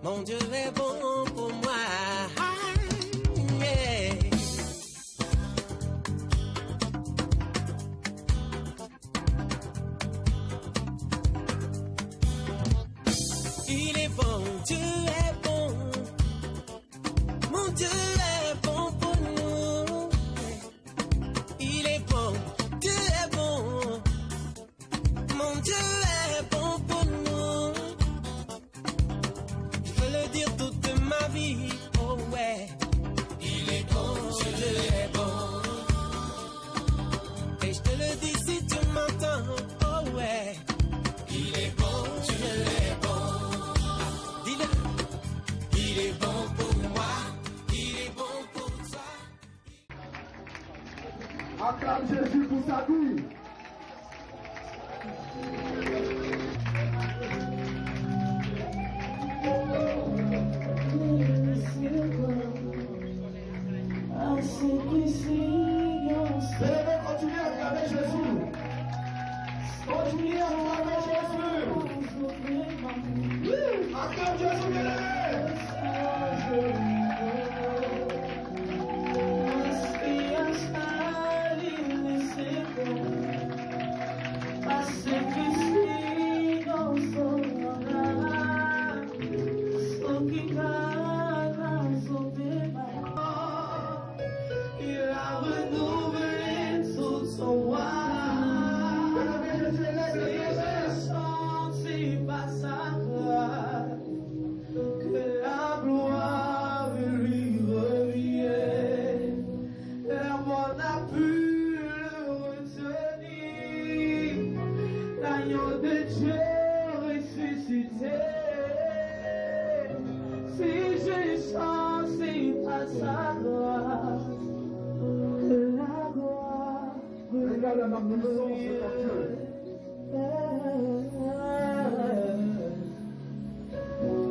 Mon Dieu est bon pour moi. Yeah. Il est bon, Dieu est bon. Mon Dieu est bon pour nous. Il est bon, Dieu est bon. Mon Dieu est bon pour nous. Je veux le dire toute ma vie, oh ouais. Il est bon, Dieu est bon. Et je te le dis si tu m'entends, oh ouais. Il est bon, Dieu est bon. Dis-le. Il est bon pour moi, il est bon pour toi. Acclame Jésus pour sa vie. Venez continuer à acclamer Jésus. Continuez à acclamer Jésus. Acclame Jésus, bien-aimé. Regarde la magnificence de ton Dieu.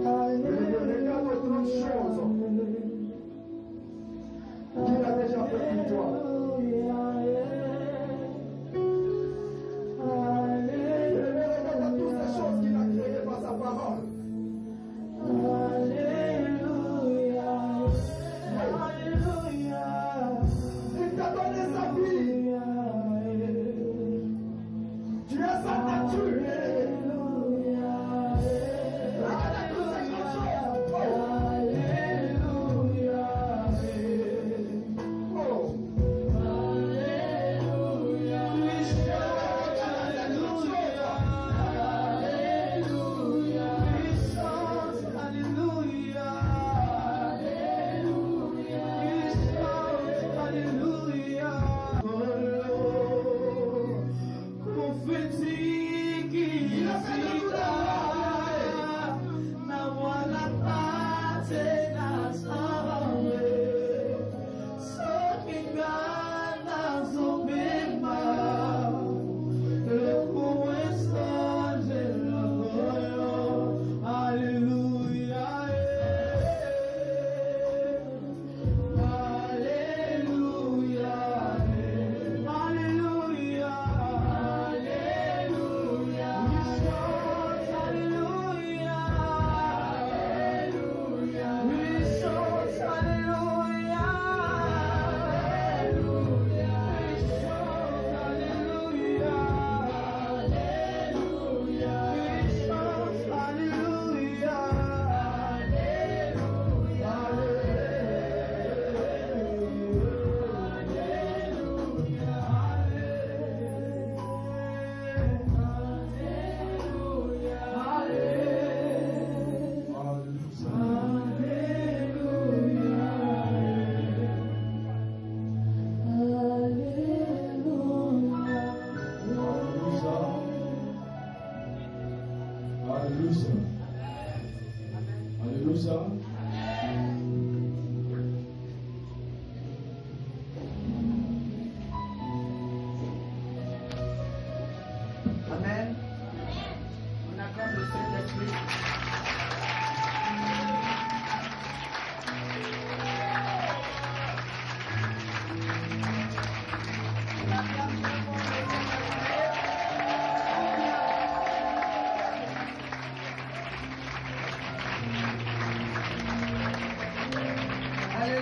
Regarde autant de choses qu'il a déjà fait pour toi. Regarde toutes ces choses qu'il a créées par sa parole. Il t'a donné sa vie. Tu es sa nature.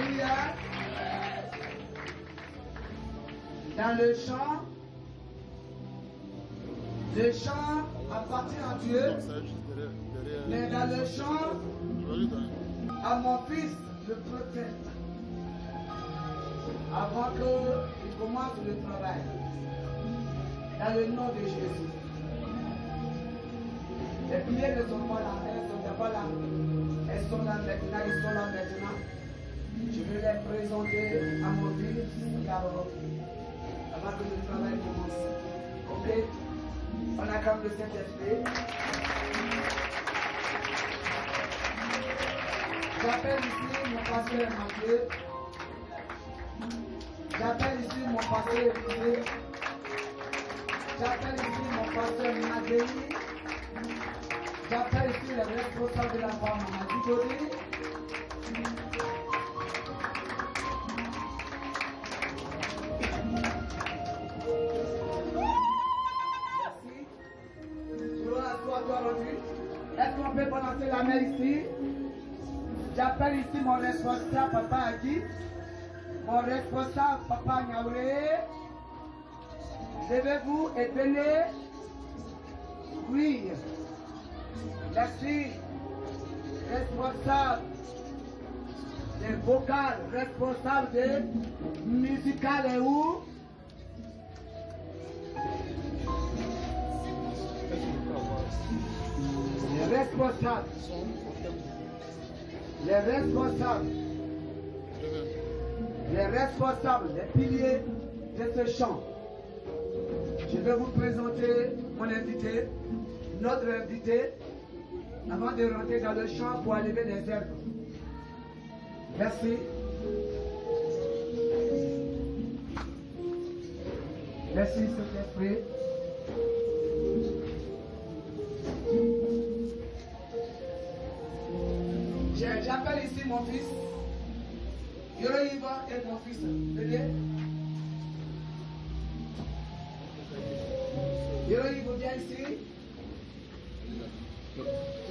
Alléluia. Dans le chant appartient à Dieu. Mais dans le chant, à mon fils, le prophète, avant qu'il commence le travail, dans le nom de Jésus. Les prières ne sont pas là, elles ne sont pas là. Elles sont là maintenant, Je vais les présenter à mon fils, Carole, avant que le travail commence. Ok? On acclame le Saint-Esprit. J'appelle ici mon pasteur Mathieu. J'appelle ici mon pasteur Élisée. J'appelle ici mon pasteur Nadéi. J'appelle ici le responsable de la femme Mamadi Dodi. Merci. Gloire à toi, toi, aujourd'hui. Est-ce qu'on peut balancer la main ici? J'appelle ici mon responsable, Papa Adi. Mon responsable, Papa Niaoulé. Levez-vous et venez. Oui. Merci. Responsable des vocales, responsable des musicales et où? Les responsables. Les responsables, les piliers de ce chant. Je vais vous présenter mon invité, notre invité, avant de rentrer dans le champ pour enlever les herbes. Merci. Merci, Saint-Esprit. J'appelle ici mon fils. Yoroïva est mon fils. Venez. Yoroïva, viens ici. Tu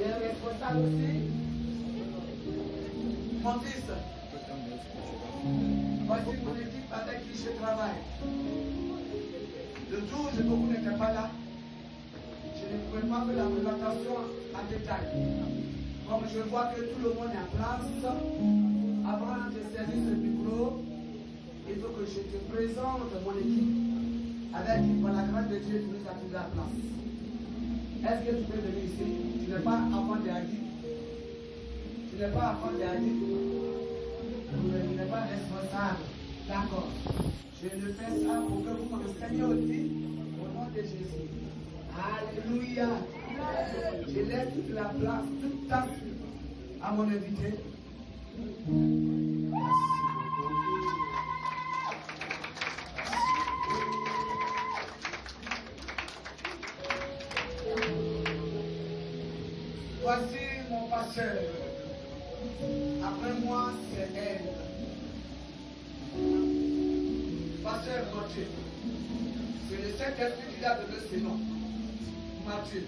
es responsable aussi. Mon fils. Voici mon équipe avec qui je travaille. Le jour où beaucoup n'étaient pas là, je ne pouvais pas faire la présentation en détail. Comme je vois que tout le monde est en place, avant de saisir ce micro, il faut que je te présente mon équipe avec qui, par la grâce de Dieu, tu nous as trouvé la place. Est-ce que tu peux venir ici? Tu n'es pas enfant de Hadi. Tu n'es pas enfant de Hadi. Tu n'es pas responsable. D'accord. Je le fais ça pour que vous m'enseigniez aussi au nom de Jésus. Alléluia. Je laisse toute la place, toute ta vie à mon invité. Voici mon pasteur. Après moi, c'est elle. Pasteur Mathieu. C'est le Saint-Esprit qui a donné ce nom. Mathieu.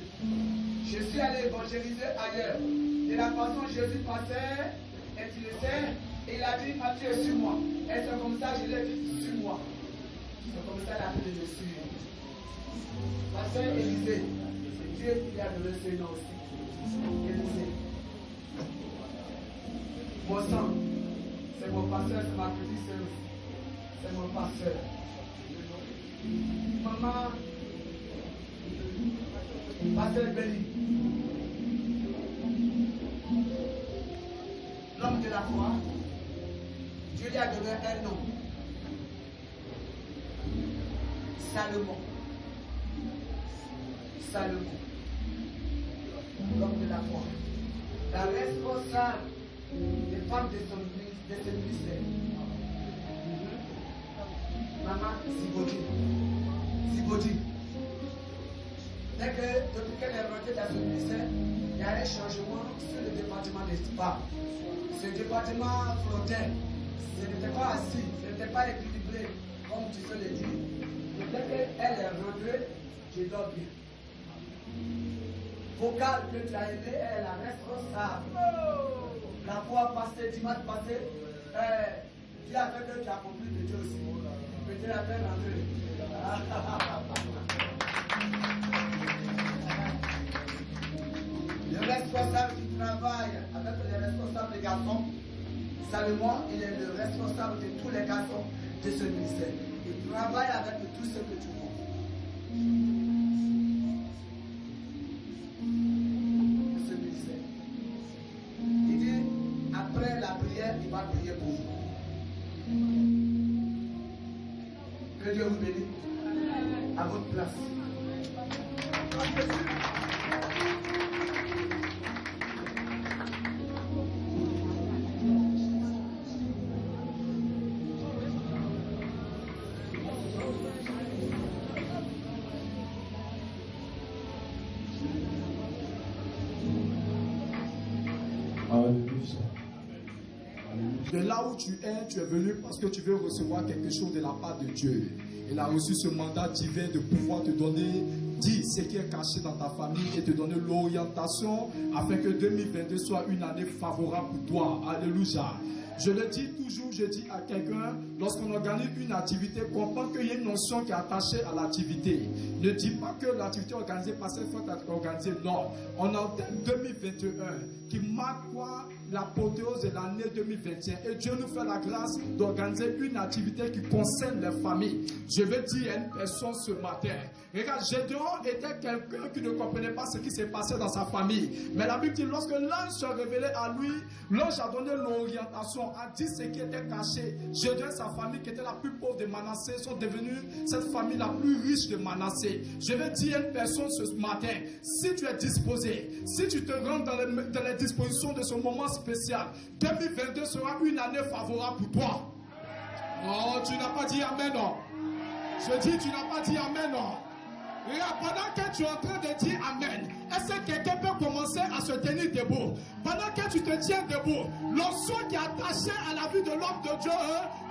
Je suis allé évangéliser ailleurs. De la façon dont Jésus passait, et tu le sais, il a dit Mathieu, suis-moi. Et c'est comme ça que je l'ai dit, suis-moi. C'est comme ça qu'il a dit je suis. Pasteur Élisée, c'est Dieu qui a donné ce nom aussi. Élisée. Mon sang, c'est mon pasteur, c'est ma petite sœur. C'est mon pasteur. Maman, pasteur Béli, l'homme de la foi, Dieu lui a donné un nom. Salomon. Salomon. L'homme de la foi. La responsable des femmes de ce ministère. Maman Zibodi. Dès que, depuis qu'elle est rentrée dans ce ministère, il y a un changement sur le département des femmes. Ce département flottait. Ce n'était pas assis, ce n'était pas équilibré, comme tu sais le dire. Et dès qu'elle est rentrée, je dors bien. Vocale que tu as aidé, elle est la responsable. La fois passée, dimanche passé, Qui a fait que tu as compris que Dieu aussi? Peut-être la peine d'entrer. Le responsable qui travaille avec les responsables des garçons, Salomon, il est le responsable de tous les garçons de ce ministère. Il travaille avec tout ce que tu vois. De ce ministère. Il dit, après la prière, il va prier pour vous. Que Dieu vous bénisse à votre place. De là où tu es venu parce que tu veux recevoir quelque chose de la part de Dieu. Il a reçu ce mandat divin de pouvoir te donner, dire ce qui est caché dans ta famille et te donner l'orientation afin que 2022 soit une année favorable pour toi. Alléluia. Je le dis toujours, je dis à quelqu'un, lorsqu'on organise une activité, comprends qu'il y a une notion qui est attachée à l'activité. Ne dis pas que l'activité organisée parce qu'il faut être organisée. Non. On est en 2021 qui marque quoi? L'apothéose de l'année 2021. Et Dieu nous fait la grâce d'organiser une activité qui concerne les familles. Je vais dire à une personne ce matin. Regarde, Gédéon était quelqu'un qui ne comprenait pas ce qui s'est passé dans sa famille. Mais la Bible dit, lorsque l'ange se révélait à lui, l'ange a donné l'orientation, a dit ce qui était caché. Gédéon et sa famille, qui était la plus pauvre de Manassé, sont devenus cette famille la plus riche de Manassé. Je vais dire à une personne ce matin, si tu es disposé, si tu te rends dans les dispositions de ce moment spécial, 2022 sera une année favorable pour toi. Oh, tu n'as pas dit amen, non. Je dis, tu n'as pas dit amen, non. Regarde, pendant que tu es en train de dire amen, est-ce que quelqu'un peut commencer à se tenir debout? Pendant que tu te tiens debout, l'onction qui est attaché à la vie de l'homme de Dieu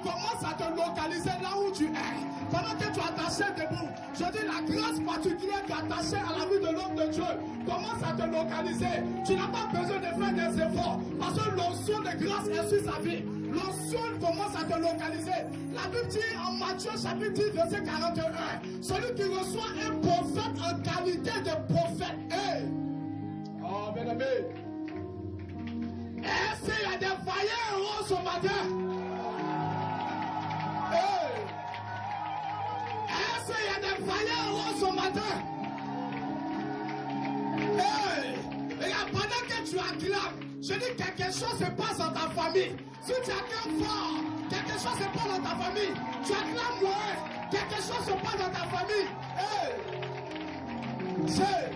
commence à te localiser là où tu es. Pendant que tu es attaché debout, je dis la grâce particulière qui est attachée à la vie de l'homme de Dieu commence à te localiser. Tu n'as pas besoin de faire des efforts parce que l'onction de grâce est sur sa vie. L'onction commence à te localiser. La Bible dit en Matthieu chapitre 10 verset 41, celui qui reçoit un prophète en qualité de prophète. Hey. Oh, bien aimé. Est-ce qu'il y a des vaillants héros ce matin? Hey. Est-ce qu'il y a des vaillants héros ce matin? Hey. Regarde, pendant que tu acclames, je dis quelque chose se passe dans ta famille. Si tu acclames fort, quelque chose se passe dans ta famille. Tu acclames moins, quelque chose se passe dans ta famille. Hey. C'est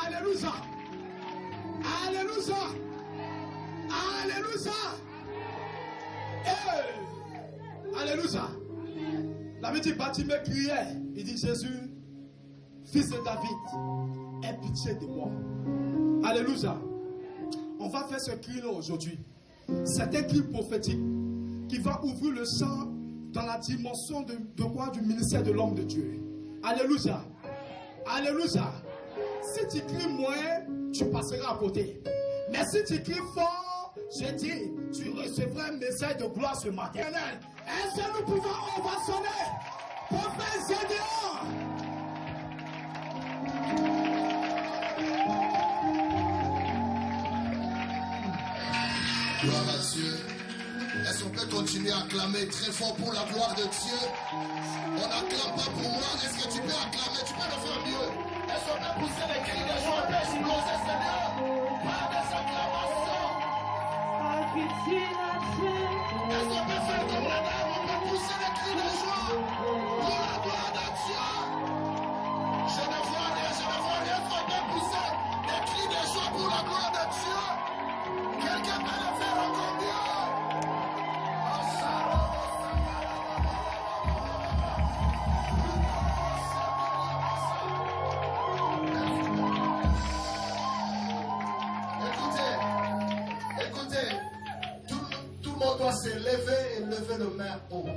Alléluia. Alléluia. Alléluia. Hey. Alléluia. La Bible dit, Bartimée criait. Il dit, Jésus, fils de David, aie pitié de moi. Alléluia. On va faire ce cri-là aujourd'hui. C'est un cri prophétique qui va ouvrir le champ dans la dimension de quoi? Du ministère de l'homme de Dieu. Alléluia. Alléluia. Si tu cries moins, tu passeras à côté. Mais si tu cries fort, je dis, tu recevras un message de gloire ce matin. Est-ce que nous pouvons ovationner prophète Gédéon? Gloire à Dieu. Est-ce qu'on peut continuer à acclamer très fort pour la gloire de Dieu? On n'acclame pas pour moi. Est-ce que tu peux acclamer? Tu peux le faire mieux. Est-ce qu'on peut pousser les cris des joie? On peut exploser, Seigneur, par des acclamations. Est-ce qu'on peut faire comme la dame? On peut pousser les cris de joie pour la gloire de Dieu. Je ne vois rien. Est-ce qu'on peut pousser les cris de joie pour la gloire de Dieu? Quelqu'un peut le faire encore mieux. Écoutez, tout le monde doit se lever et lever le main haut.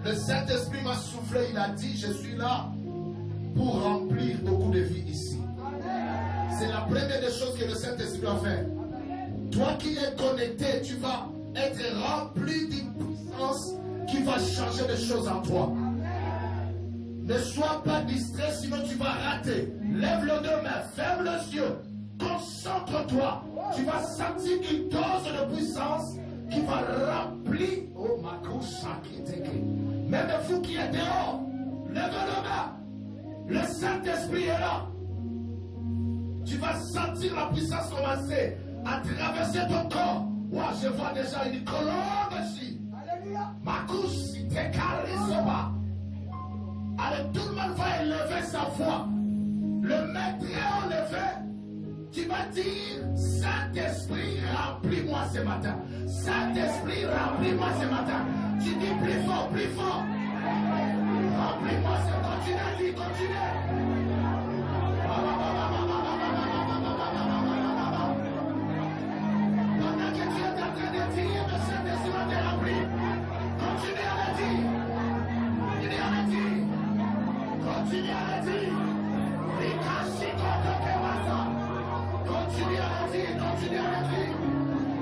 Le Saint-Esprit m'a soufflé, il a dit, je suis là pour remplir beaucoup de vies ici. C'est la première des choses que le Saint-Esprit a fait. Toi qui es connecté, tu vas être rempli d'une puissance qui va changer les choses en toi. Ne sois pas distrait, sinon tu vas rater. Lève le deux mains, ferme les yeux, concentre-toi. Tu vas sentir une dose de puissance qui va remplir. Oh, ma couche, même vous qui êtes dehors, lève le main. Le Saint-Esprit est là. Tu vas sentir la puissance commencer à traverser ton corps. Moi, je vois déjà une colonne ici. Ma couche, si t'es charisme. Allez, tout le monde va élever sa voix. Le maître est enlevé. Tu vas dire, Saint-Esprit, remplis-moi ce matin. Saint-Esprit, remplis-moi ce matin. Tu dis plus fort, plus fort. Remplis-moi ce matin. Continue, continue. Pendant que tu es en train de dire, le Saint-Esprit va te remplir. Continue à le dire. Continue à le dire. Continue à le dire. Continue à le dire, continue à le dire.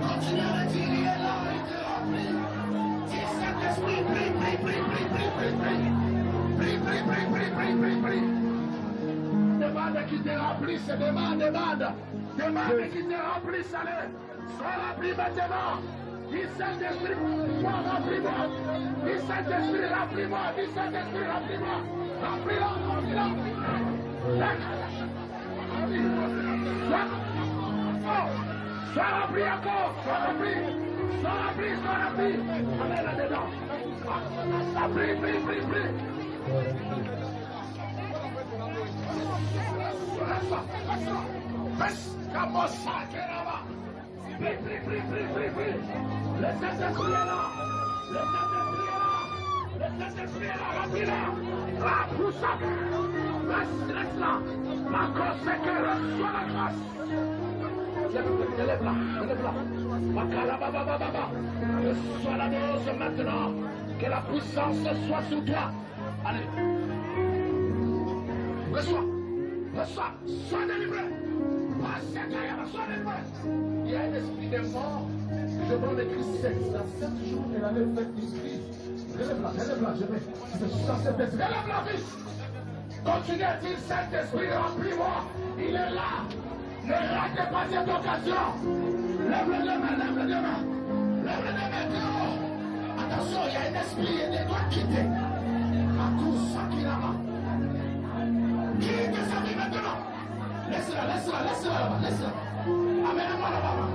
Continue à le dire, il est là, il te remplit. Dis Saint-Esprit, prie, prie, prie, prie, prie, prie, prie. Prie, prie, prie, prie, prie, prie, prie. Demande qu'il te remplisse, demande, demande. Demande qu'il te remplisse, allez. Sois rempli maintenant. Dis Saint-Esprit, sois remplis-moi. Dis Saint-Esprit, remplis-moi. Dis Saint-Esprit, remplis-moi. Remplis-la, remplis-la. Sois rempli encore, sois rempli, sois rempli, sois rempli. Allez là-dedans. Prie, prie, prie, prie. Reste comme ça, qui est là-bas. Prie, prie, prie, prie, prie, prie. Le Saint-Esprit est là. Le Saint-Esprit est là. Le Saint-Esprit est là, remplis-la. La pousse. Reste là. Ma conséquence, reçois la grâce. Élève-la, élève-la. Reçois la dose maintenant. Que la puissance soit sur toi. Allez. Reçois. Reçois. Sois délivré. Sois délivré. Il y a un esprit de mort. Je prends le Christ 7. La 7 jours, elle avait fait l'esprit. Relève-la, je vais. Je suis cet esprit. Relève-la, fils. Continue à dire, Saint-Esprit, remplis-moi. Il est là. Ne ratez pas cette occasion. Lève-le demain, lève-le demain. Lève-le demain, dehors. Attention, il y a un esprit et des doigts quitter. Akousa Kirama. Quitte sa vie maintenant. Laisse-la, laisse-la, laisse-la là-bas, laisse-la. Amène-moi là-bas.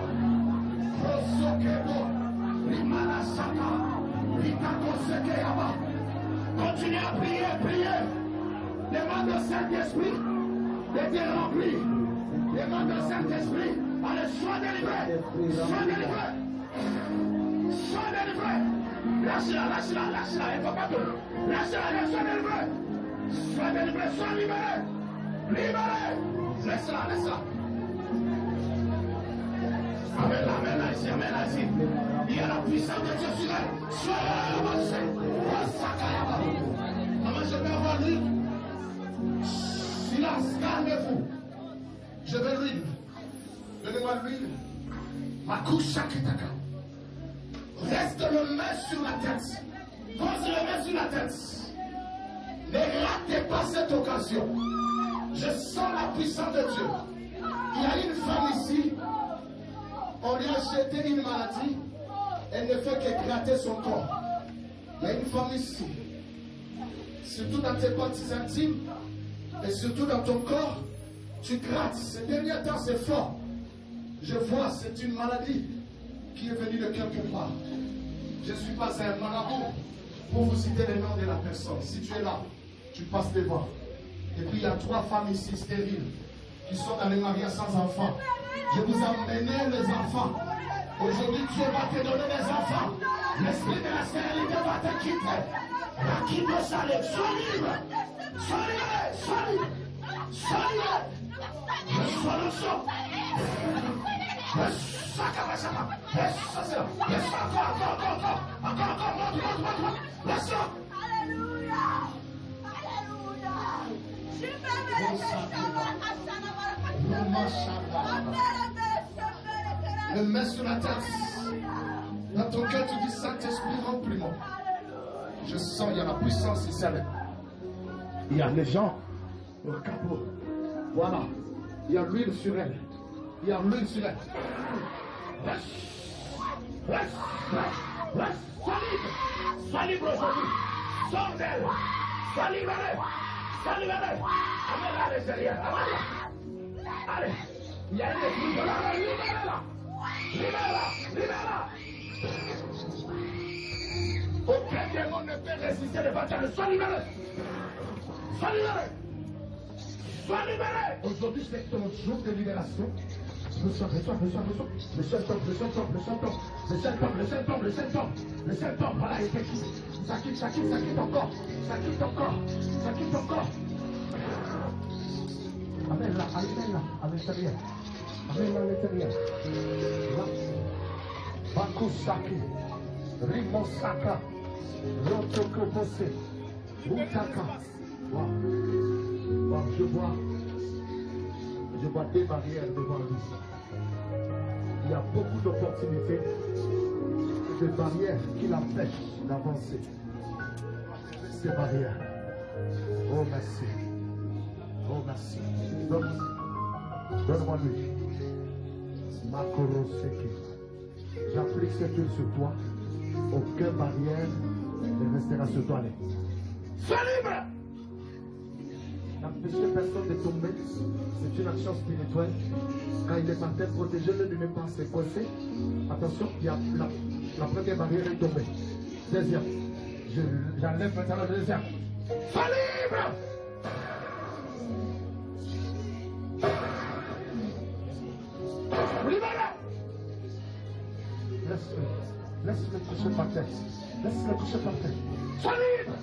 Prosokebo. Rimana Saka. Ritako Sekeyama. Continue à prier, prier. Demande au Saint-Esprit de te remplir. Demande au Saint-Esprit. Allez, sois délivré. Sois délivré. Sois délivré. Lâche-la, lâche-la, lâche-la. Elle ne va pas te. Lâche-la, sois délivré. Sois délivré, sois libéré. Libéré. Laisse-la, laisse-la. Amène-la, amène-la ici, amène-la ici. Il y a la puissance de Dieu sur elle. Sois avancé. Maman, je vais avoir l'huile. Silence, calmez-vous. Je veux l'huile. Donnez-moi l'huile. Ma couche Shakitaka. Reste le main sur la tête. Pose le main sur la tête. Ne ratez pas cette occasion. Je sens la puissance de Dieu. Il y a une femme ici. On lui a jeté une maladie. Elle ne fait que gratter son corps. Il y a une femme ici. Surtout dans tes parties intimes. Et surtout dans ton corps. Tu grattes. Ces derniers temps, c'est fort. Je vois, c'est une maladie qui est venue de quelque part. Je ne suis pas un marabout pour vous citer les noms de la personne. Si tu es là, tu passes devant. Et puis il y a 3 femmes ici stériles qui sont dans les mariages sans enfants. Je vous emmène les enfants. Aujourd'hui, Dieu va te donner des enfants. L'esprit de la stérilité va te quitter. La quitte au salut. Sois libre. Sois libre. Sois libre. Sois libre. Reçois le sang. Les mains sur la tête. Dans ton cœur, tu dis Saint-Esprit, remplis-moi. Je sens, il y a la puissance ici. Il y a les gens au capot. Voilà. Il y a l'huile sur elle. Il y a l'huile sur elle. Reste. Sois libre. Sois libre aujourd'hui. Sors d'elle. Sois libéré. Sois libéré. Amène-la à l'extérieur. Amène-la. Allez. Il y a une esprit de là. Libère-la. Libère-la. Aucun démon ne peut résister devant toi. Sois libéré. Sois libéré. Sois libéré. Aujourd'hui, c'est ton jour de libération. Reçois. Le symptôme. Voilà, il est qui. Ça quitte ton corps. Ça quitte ton corps. Amène-la à l'intérieur. Amène-la à l'intérieur. Bakusaki. Rimosaka. Rotokobose. Utaka. Je vois des barrières devant lui. Il y a beaucoup d'opportunités, de barrières qui l'empêchent d'avancer. Ces barrières. Oh merci. Donne-moi lui. Makoroseki. J'applique cette huile sur toi. Aucune barrière ne restera sur toi. Sois libre! N'empêchez personne de tomber. C'est une action spirituelle. Quand il est par terre, protégez-le de ne pas se coincer. Attention, il y a la première barrière est tombée. Deuxième. J'enlève maintenant la deuxième. Sois libre! Libérez! Laisse-le toucher par terre. Sois libre!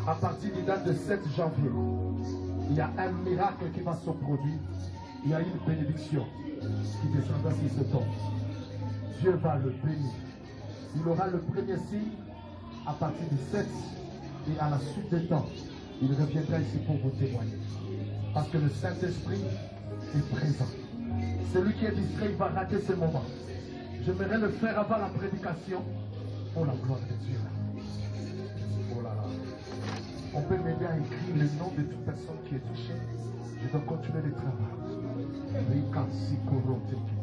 À partir du date de 7 janvier, il y a un miracle qui va se produire. Il y a une bénédiction qui descendra sur ce temps. Dieu va le bénir. Il aura le premier signe à partir du 7 et à la suite des temps, il reviendra ici pour vous témoigner. Parce que le Saint-Esprit est présent. Celui qui est distrait, il va rater ce moment. J'aimerais le faire avant la prédication pour la gloire de Dieu. Oh là là. On peut m'aider à écrire le nom de toute personne qui est touchée. Je dois continuer le travail. Rika Sikoroteke.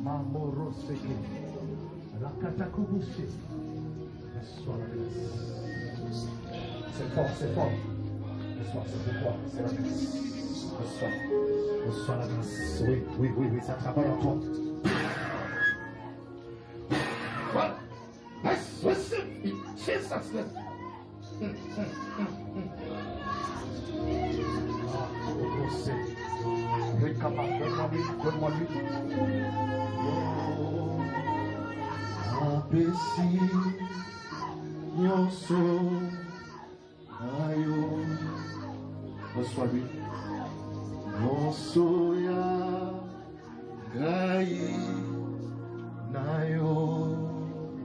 Mamoroseke. La Katakubushi. Reçois la grâce. C'est fort. Reçois, c'est fort. C'est la grâce. Reçois la grâce. Oui, ça travaille en toi. Voilà. Receive in Jesus' name. Donne-moi lui. Reçois lui.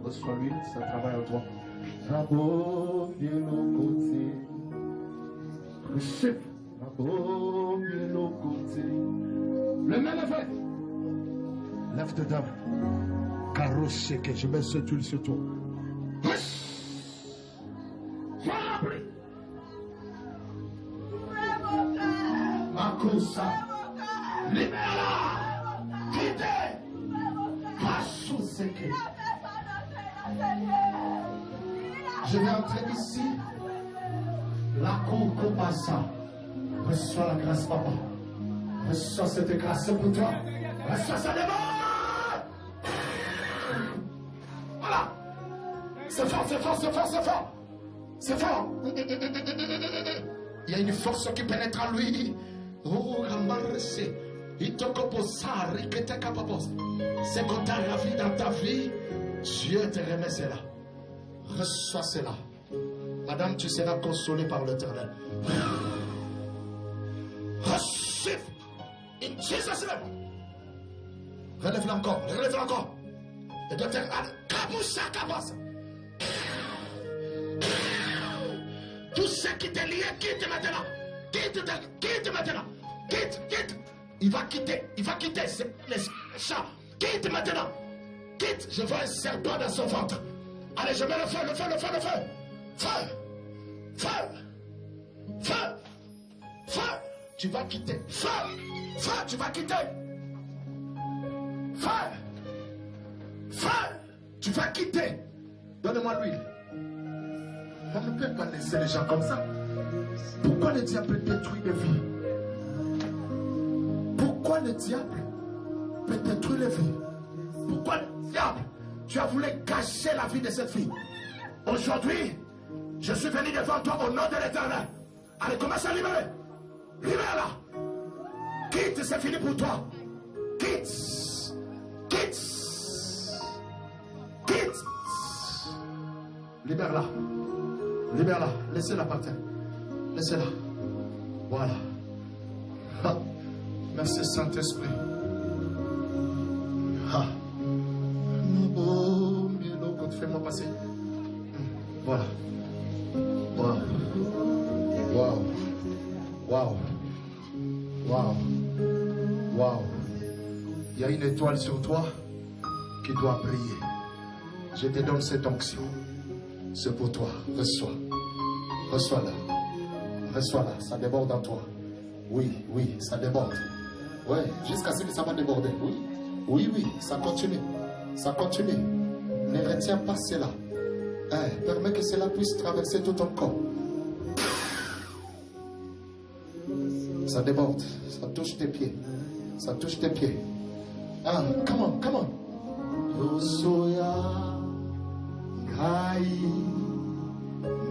Reçois lui, ça travaille en toi. Receive. Le même effet. Lève tes dames. Carrosse que je mets cette huile sur toi. Sois rempli. Makusa. Libère-la. Quittez. Kachuseke. Je vais entrer ici. La Kokobasa. Reçois la grâce, papa. Reçois cette grâce pour toi. Reçois ça devant. Voilà. C'est fort. Il y a une force qui pénètre en lui. Oh, Ramarese. Il te composa, Rikete Kapapos. C'est qu'on t'a ravi dans ta vie. Dieu te remet cela. Reçois cela. Madame, tu seras consolée par l'Éternel. Receive in Jesus' name. Relève-le encore. Et doit être tout ce qui t'est lié, quitte maintenant. Quitte maintenant. Quitte. Il va quitter. C'est les chats. Quitte maintenant. Quitte. Je vois un serpent dans son ventre. Allez, je mets le feu. Feu. Tu vas quitter. Feu. Tu vas quitter. Feu. Tu vas quitter. Donne-moi l'huile. On ne peut pas laisser les gens comme ça. Pourquoi le diable détruit les vies? Pourquoi le diable peut détruire les vies? Pourquoi le diable? Tu as voulu cacher la vie de cette fille. Aujourd'hui, je suis venu devant toi au nom de l'Éternel. Allez, commence à libérer. Libère-la. Quitte, c'est fini pour toi. Quitte. Libère-la. Laissez-la partir. Laissez-la. Voilà. Ah. Merci Saint-Esprit. Ah. Oh, fais-moi passer. Voilà. Wow. Il y a une étoile sur toi qui doit briller. Je te donne cette onction. C'est pour toi. Reçois-la. Ça déborde en toi. Oui, ça déborde. Oui, jusqu'à ce que ça va déborder. Oui, ça continue. Ne retiens pas cela. Permets que cela puisse traverser tout ton corps. Ça déborde. Ça touche tes pieds. Ah, come on. Yosoya Kai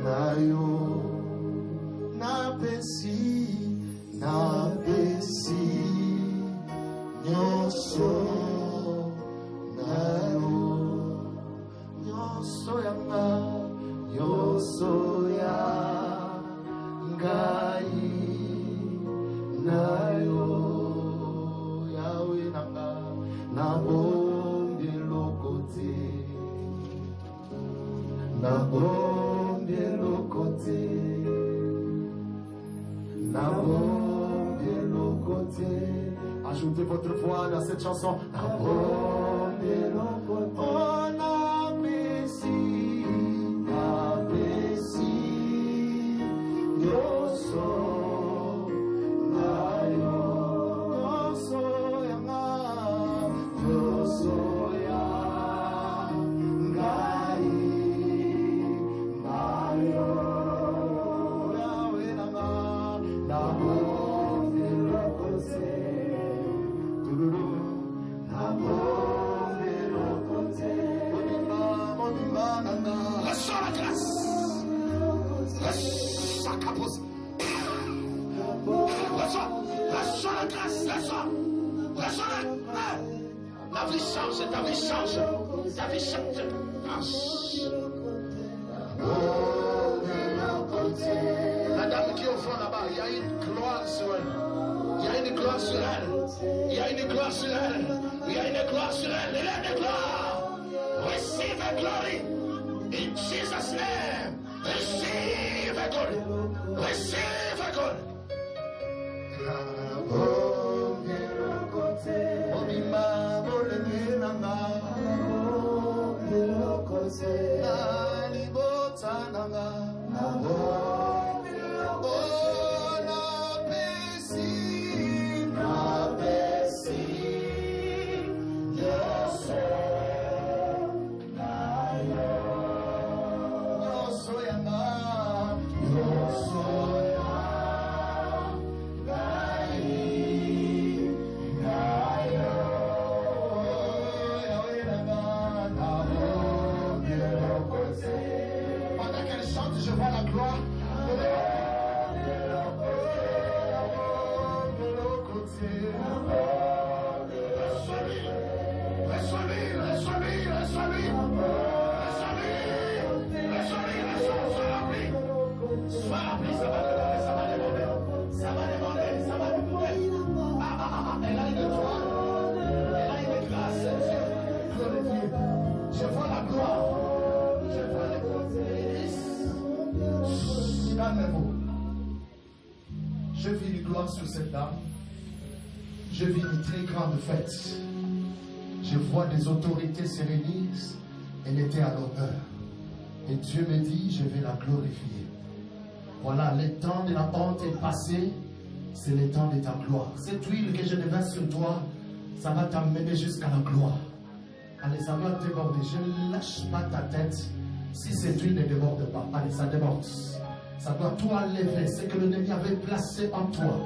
Nayo Napesi Nyoso Yosoya Ngai Nayo Yahweh Nanga Nabombi Lokote Ajoutez votre voix dans cette chanson. Ta vie change. La dame qui est au fond là-bas, il y a une gloire sur elle. Il y a une gloire sur elle. Il y a une gloire sur elle. Receive a glory. In Jesus' name. Receive a glory. parole sur cette dame. Je vis une très grande fête. Je vois des autorités se réunir. Elle était à l'honneur. Et Dieu me dit, je vais la glorifier. Voilà, le temps de la honte est passé. C'est le temps de ta gloire. Cette huile que je déverse sur toi, ça va t'amener jusqu'à la gloire. Allez, ça doit déborder. Je ne lâche pas ta tête. Si cette huile ne déborde pas, allez, ça déborde. Ça doit tout enlever. Ce que l'ennemi avait placé en toi.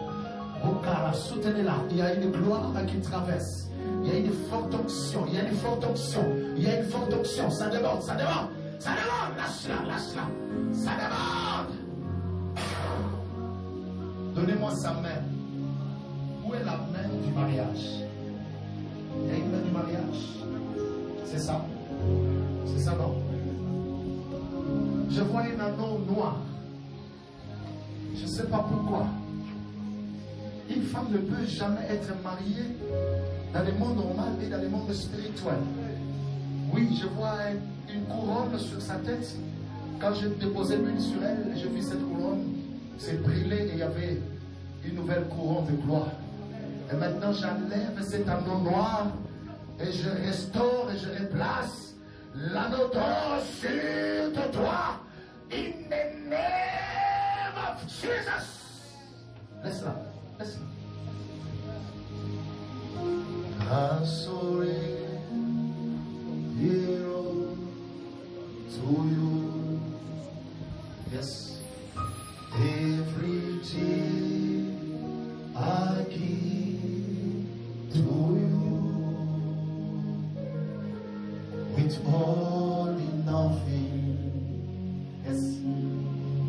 Okara, soutenez-la. Il y a une gloire qui traverse. Il y a une forte onction. Il y a une forte onction. Il y a une forte onction. Ça déborde, ça déborde. Ça déborde. Lâche-la, lâche-la. Ça déborde. Donnez-moi sa main. Où est la main du mariage? Il y a une main du mariage. C'est ça? C'est ça, non? Je vois un anneau noir. Je ne sais pas pourquoi. Une femme ne peut jamais être mariée dans le monde normal et dans le monde spirituel. Oui, je vois une couronne sur sa tête. Quand j'ai déposé l'huile sur elle, j'ai vu cette couronne s'est brûlée et il y avait une nouvelle couronne de gloire. Et maintenant, j'enlève cet anneau noir et je restaure et je replace l'anneau d'or sur de toi. In the name of Jesus. Laisse-la, laisse-la. I surrender to you. Yes. Everything I give to you. With all in nothing. Yes.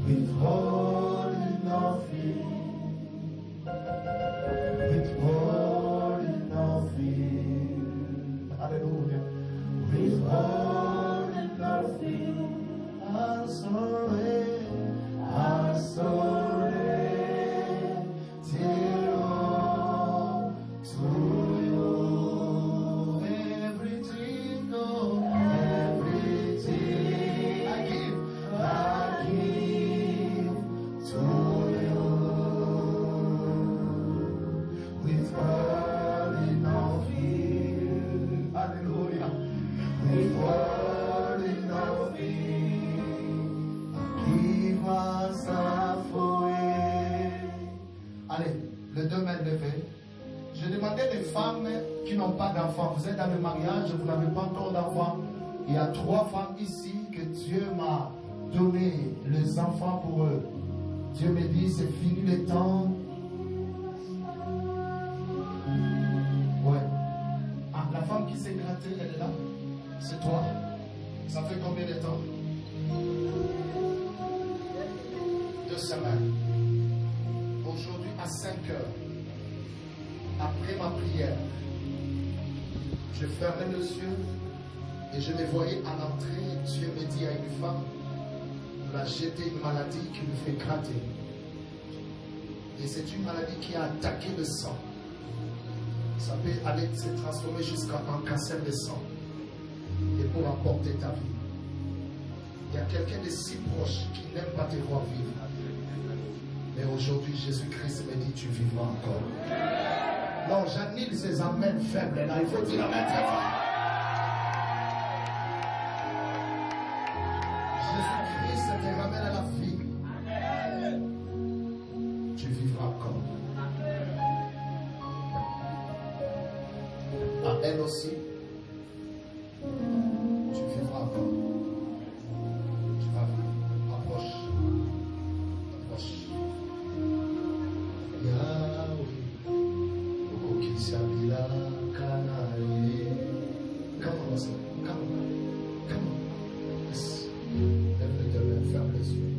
With all in nothing. With all in nothing. Hallelujah. With all in nothing. I'm sorry. I'm sorry. Till all to you. Everything, no, everything I give to you. With all in nothing. Hallelujah. With all in nothing. Give us a Allez, les deux mains levées. Je demandais des femmes qui n'ont pas d'enfants. Vous êtes dans le mariage, vous n'avez pas encore d'enfants. Il y a 3 femmes ici que Dieu m'a donné les enfants pour eux. Dieu me dit, c'est fini le temps. Ouais. Ah, la femme qui s'est grattée, elle est là. C'est toi. Ça fait combien de temps? 2 semaines. Aujourd'hui à 5 heures, après ma prière, je fermais les yeux et je me voyais à l'entrée. Dieu me dit à une femme, il a jeté une maladie qui me fait gratter. Et c'est une maladie qui a attaqué le sang. Ça peut aller se transformer jusqu'en cancer de sang. Et pour apporter ta vie. Il y a quelqu'un de si proche qui n'aime pas te voir vivre. Mais aujourd'hui, Jésus-Christ me dit, tu vivras encore. Non, j'annule ces amens faibles là. Il faut dire amen très fort. Jésus-Christ te ramène à la vie. Tu vivras encore. À elle aussi, tu vivras encore. Tu vas vivre. Approche. Approche. Come on, come on, come on. Yes. Lève les deux mains, ferme les yeux.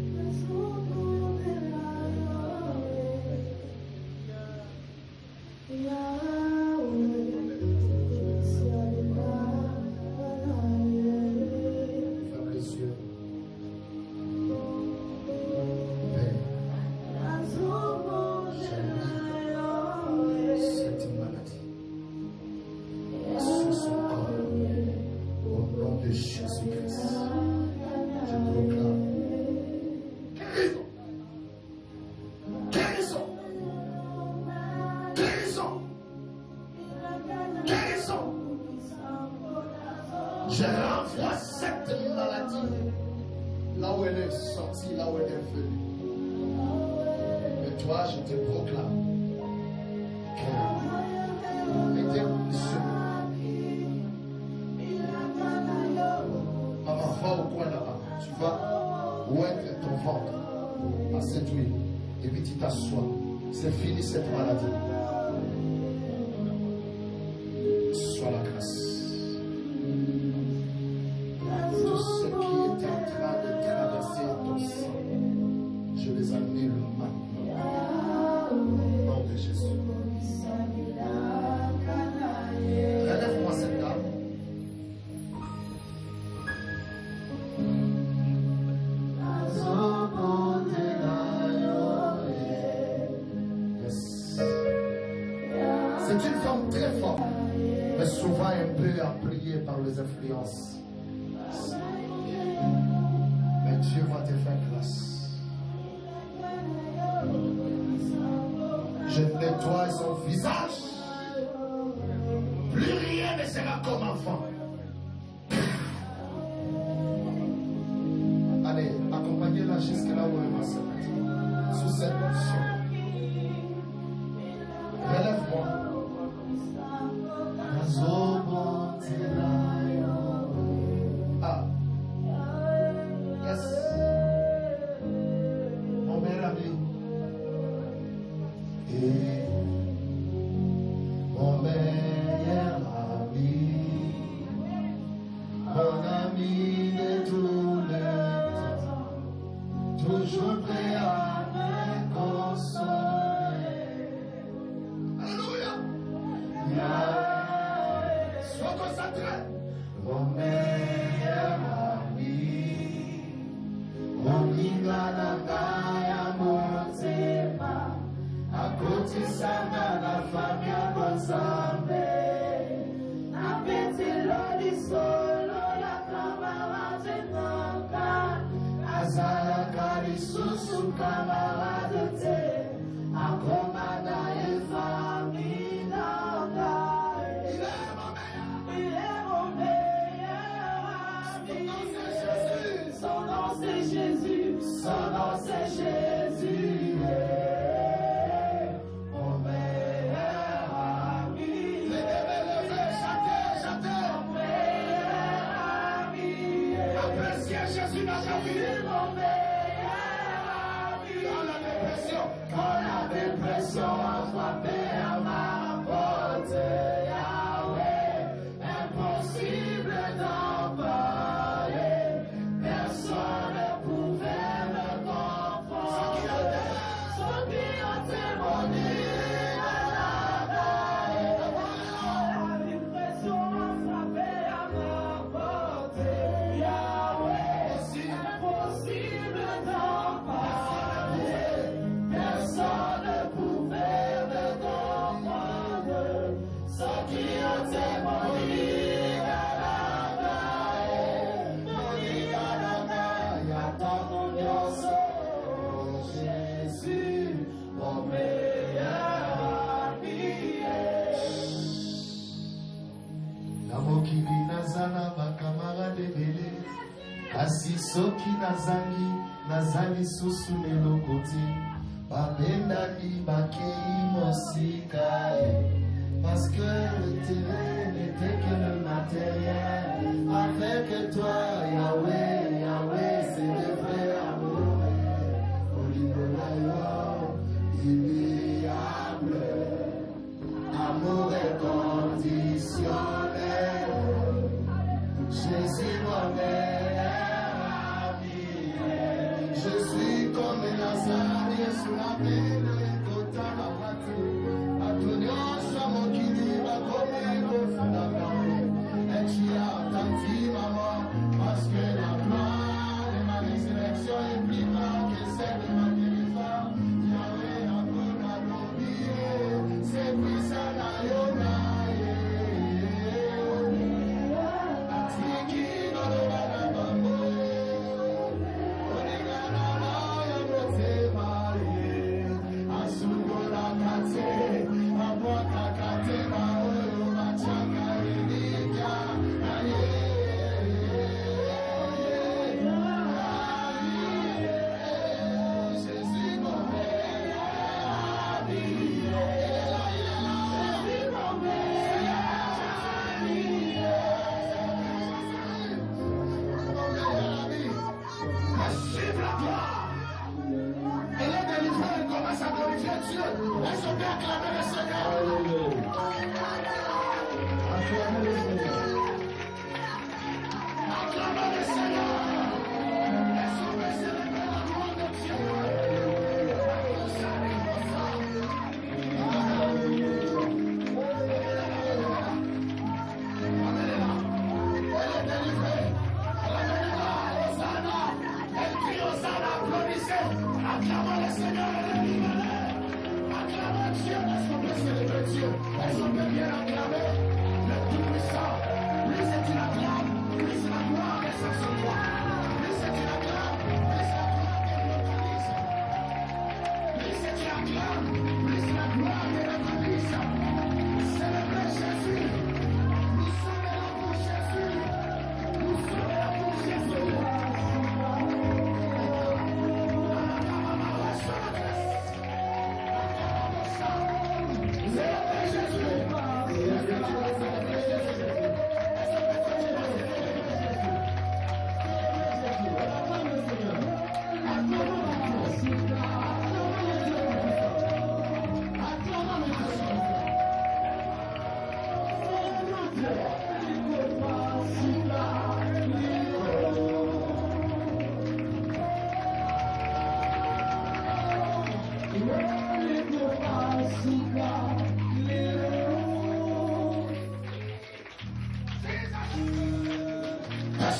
maison. Je renvoie cette maladie là où elle est sortie, là où elle est venue. Et toi, je te proclame qu'elle était sur. Maman, va au coin là-bas. Tu vas oindre ton ventre à cette huile. Et puis tu t'assois. C'est fini cette maladie. Sois la grâce. Tout ce qui est en train de traverser ton sang, je les annule maintenant. Au nom de Jésus. Relève-moi cette dame. C'est une femme très forte, mais souvent un peu appuyée par les influences. Mais Dieu va te faire grâce. Je nettoie son visage. Plus rien ne sera comme enfant. Allez, accompagnez-la jusqu'à là où elle va se mettre. Sous cette option. Relève-moi. Ah. Yes. Mon meilleur ami. Et mon meilleur ami. Mon ami de tous les temps. Toujours prêt à me consoler. Alléluia. Sois concentré. Mon meilleur ami, mon inganagaya motema, akoti sana na famia konsambe, na petilo di solo la camarade nanga, azala kari susu camarade te, akomada e famina. Son nom c'est Jésus, son nom c'est Jésus, mon meilleur ami. Chantez, mon meilleur ami. Appréciez Jésus dans ta vie. Mon meilleur ami. Quand la dépression a frappé à ma porte, Yahweh, impossible d'en parler. Personne ne pouvait me comprendre. Ceux qui ont témoigné de la dépression a frappé à ma porte. Yahweh, impossible d'en parler. Personne ne pouvait me comprendre. Ceux qui ont témoigné. Namokili nazala bakamarade bele kasi soki nazali susu lelokoti babendaki bakei mosika parce que le terrain n'était que le matériel. Avec toi Yahweh c'est le vrai amour. Inoubliable, amour inconditionnel. Jésus mon meilleur ami. Je suis comme Nazaré sur la mer de Kotana Patu. Atunyo Shamokini Bakome Kofundaka. Et tu as entendu maman, ma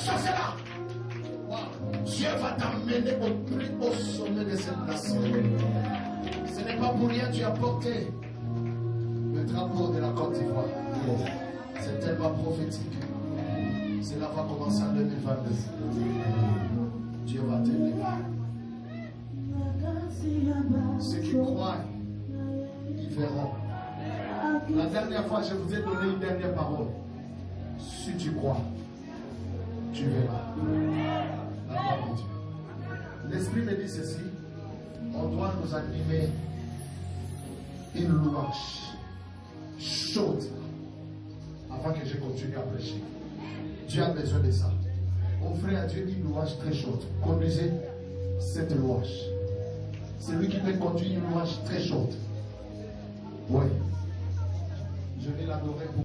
Chassez-la. Dieu va t'amener au plus haut sommet de cette nation. Ce n'est pas pour rien que tu as porté le drapeau de la Côte d'Ivoire. C'est tellement prophétique. Cela va commencer en 2022. Dieu va t'aider. Ceux qui croient, ils verront. La dernière fois, je vous ai donné une dernière parole. Si tu crois, tu verras la gloire de Dieu. L'Esprit me dit ceci. On doit nous animer une louange chaude avant que je continue à prêcher. Dieu a besoin de ça. Offrez à Dieu une louange très chaude. Conduisez cette louange. C'est lui qui peut conduire une louange très chaude. Oui. Je vais l'adorer pour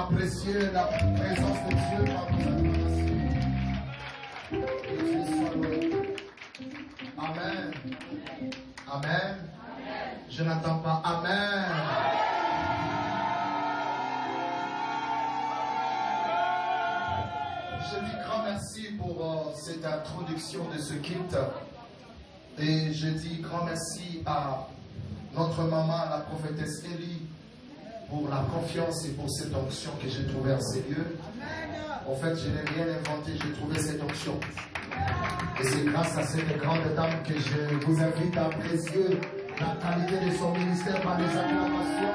apprécier la présence de Dieu par nos acclamations. Que Dieu soit loué. Amen. Amen. Je n'entends pas Amen. Je dis grand merci pour cette introduction de ce kit. Et je dis grand merci à notre maman, la prophétesse Élie, pour la confiance et pour cette onction que j'ai trouvée en ces lieux. En fait, je n'ai rien inventé, j'ai trouvé cette onction. Et c'est grâce à cette grande dame que je vous invite à apprécier la qualité de son ministère par les acclamations.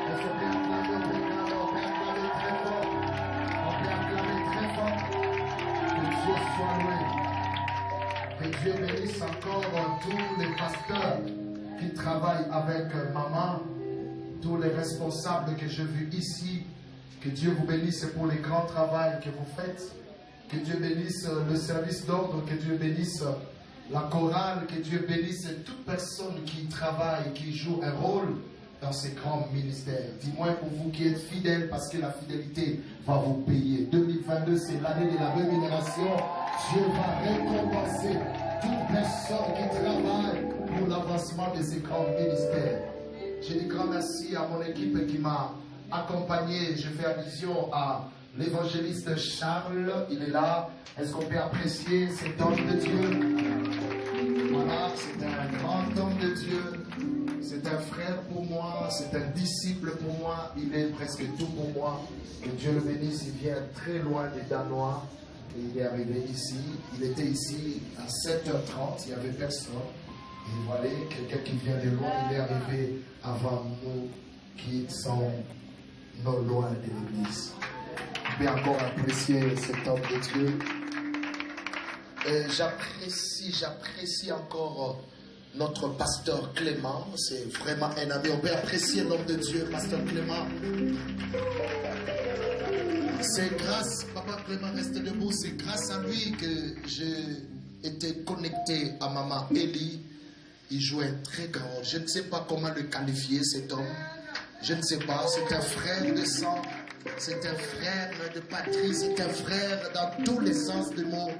On se peut acclamer, on peut acclamer très fort. On peut acclamer très fort. Que Dieu soit loué. Que Dieu bénisse encore tous les pasteurs qui travaillent avec maman, tous les responsables que j'ai vus ici. Que Dieu vous bénisse pour les grands travaux que vous faites. Que Dieu bénisse le service d'ordre, que Dieu bénisse la chorale, que Dieu bénisse toute personne qui travaille, qui joue un rôle dans ces grands ministères. Dis-moi pour vous qui êtes fidèles, parce que la fidélité va vous payer. 2022, c'est l'année de la rémunération. Dieu va récompenser toute personne qui travaille pour l'avancement de ces grands ministères. Je dis grand merci à mon équipe qui m'a accompagné. Je fais allusion à l'évangéliste Charles, il est là. Est-ce qu'on peut apprécier cet homme de Dieu? Voilà, c'est un grand homme de Dieu. C'est un frère pour moi, c'est un disciple pour moi. Il est presque tout pour moi. Que Dieu le bénisse, il vient très loin des Danois. Et il est arrivé ici. Il était ici à 7h30, il n'y avait personne. Et voilà, quelqu'un qui vient de loin, il est arrivé avant nous qui sommes non loin de l'église. Je vais encore apprécier cet homme de Dieu. J'apprécie encore notre pasteur Clément. C'est vraiment un ami. On peut apprécier l'homme de Dieu, pasteur Clément. C'est grâce, papa Clément, reste debout. C'est grâce à lui que j'ai été connecté à maman Élie. Il joue un très grand rôle. Je ne sais pas comment le qualifier, cet homme. Je ne sais pas. C'est un frère de sang. C'est un frère de patrie. C'est un frère dans tous les sens du mot.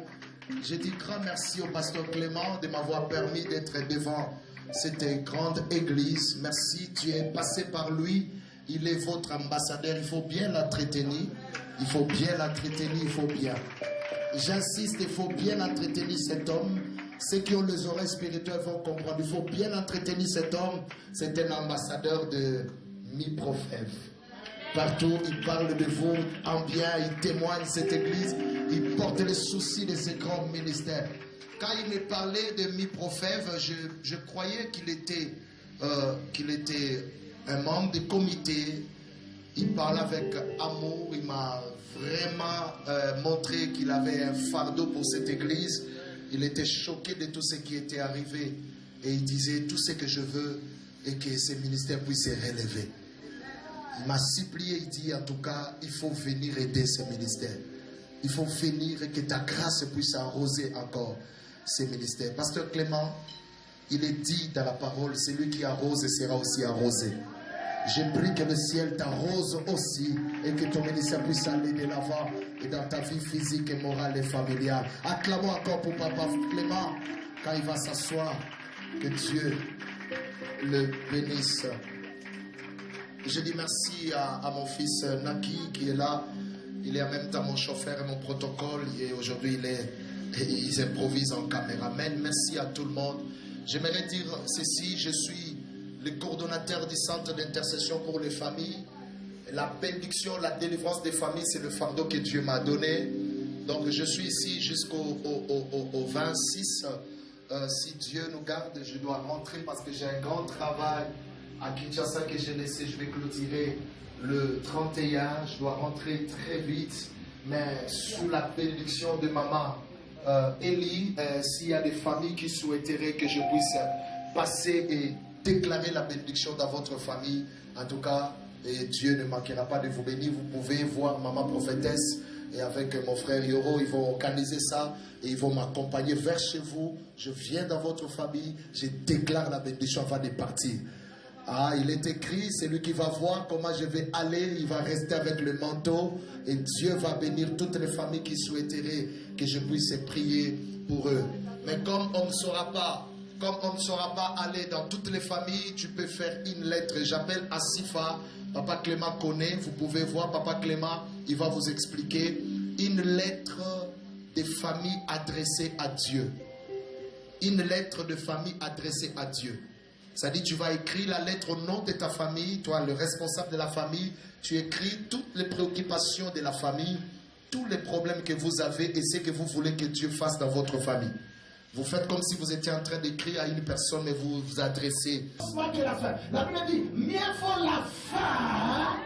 Je dis grand merci au pasteur Clément de m'avoir permis d'être devant cette grande église. Merci, tu es passé par lui. Il est votre ambassadeur. Il faut bien l'entretenir. Il faut bien l'entretenir. Il faut bien. J'insiste, il faut bien entretenir cet homme. Ceux qui ont les oreilles spirituelles vont comprendre. Il faut bien entretenir cet homme. C'est un ambassadeur de mi-prophète. Partout, il parle de vous en bien, il témoigne cette église, il porte les soucis de ces grands ministères. Quand il me parlait de mi-prophète, je croyais qu'il était un membre du comité. Il parlait avec amour, il m'a vraiment montré qu'il avait un fardeau pour cette église. Il était choqué de tout ce qui était arrivé et il disait tout ce que je veux et que ces ministères puissent se relever. Il m'a supplié, il dit en tout cas, il faut venir aider ces ministères. Il faut venir et que ta grâce puisse arroser encore ces ministères. Pasteur Clément, il est dit dans la parole, celui qui arrose sera aussi arrosé. Je prie que le ciel t'arrose aussi et que ton ministère puisse aller de l'avant et dans ta vie physique et morale et familiale. Acclamons encore pour Papa Clément quand il va s'asseoir. Que Dieu le bénisse. Je dis merci à mon fils Naki qui est là. Il est en même temps mon chauffeur et mon protocole. Et aujourd'hui, ils improvisent en caméraman. Merci à tout le monde. J'aimerais dire ceci. Je suis le coordonnateur du centre d'intercession pour les familles. La bénédiction, la délivrance des familles, c'est le fardeau que Dieu m'a donné. Donc je suis ici jusqu'au 26. Si Dieu nous garde, je dois rentrer parce que j'ai un grand travail à Kinshasa que j'ai laissé. Je vais clôturer le 31. Je dois rentrer très vite. Mais sous la bénédiction de maman Élie, s'il y a des familles qui souhaiteraient que je puisse passer et déclarer la bénédiction dans votre famille, en tout cas, et Dieu ne manquera pas de vous bénir. Vous pouvez voir maman prophétesse et avec mon frère Yoro, ils vont organiser ça et ils vont m'accompagner vers chez vous. Je viens dans votre famille, je déclare la bénédiction avant de partir. Ah, il est écrit, c'est lui qui va voir comment je vais aller, il va rester avec le manteau et Dieu va bénir toutes les familles qui souhaiteraient que je puisse prier pour eux. Mais comme on ne saura pas aller dans toutes les familles, tu peux faire une lettre. J'appelle Asifa, Papa Clément connaît, vous pouvez voir Papa Clément, il va vous expliquer. Une lettre de famille adressée à Dieu. Une lettre de famille adressée à Dieu. Ça dit, tu vas écrire la lettre au nom de ta famille, toi le responsable de la famille, tu écris toutes les préoccupations de la famille, tous les problèmes que vous avez et ce que vous voulez que Dieu fasse dans votre famille. Vous faites comme si vous étiez en train d'écrire à une personne, mais vous vous adressez. La Bible dit, mieux vaut la fin.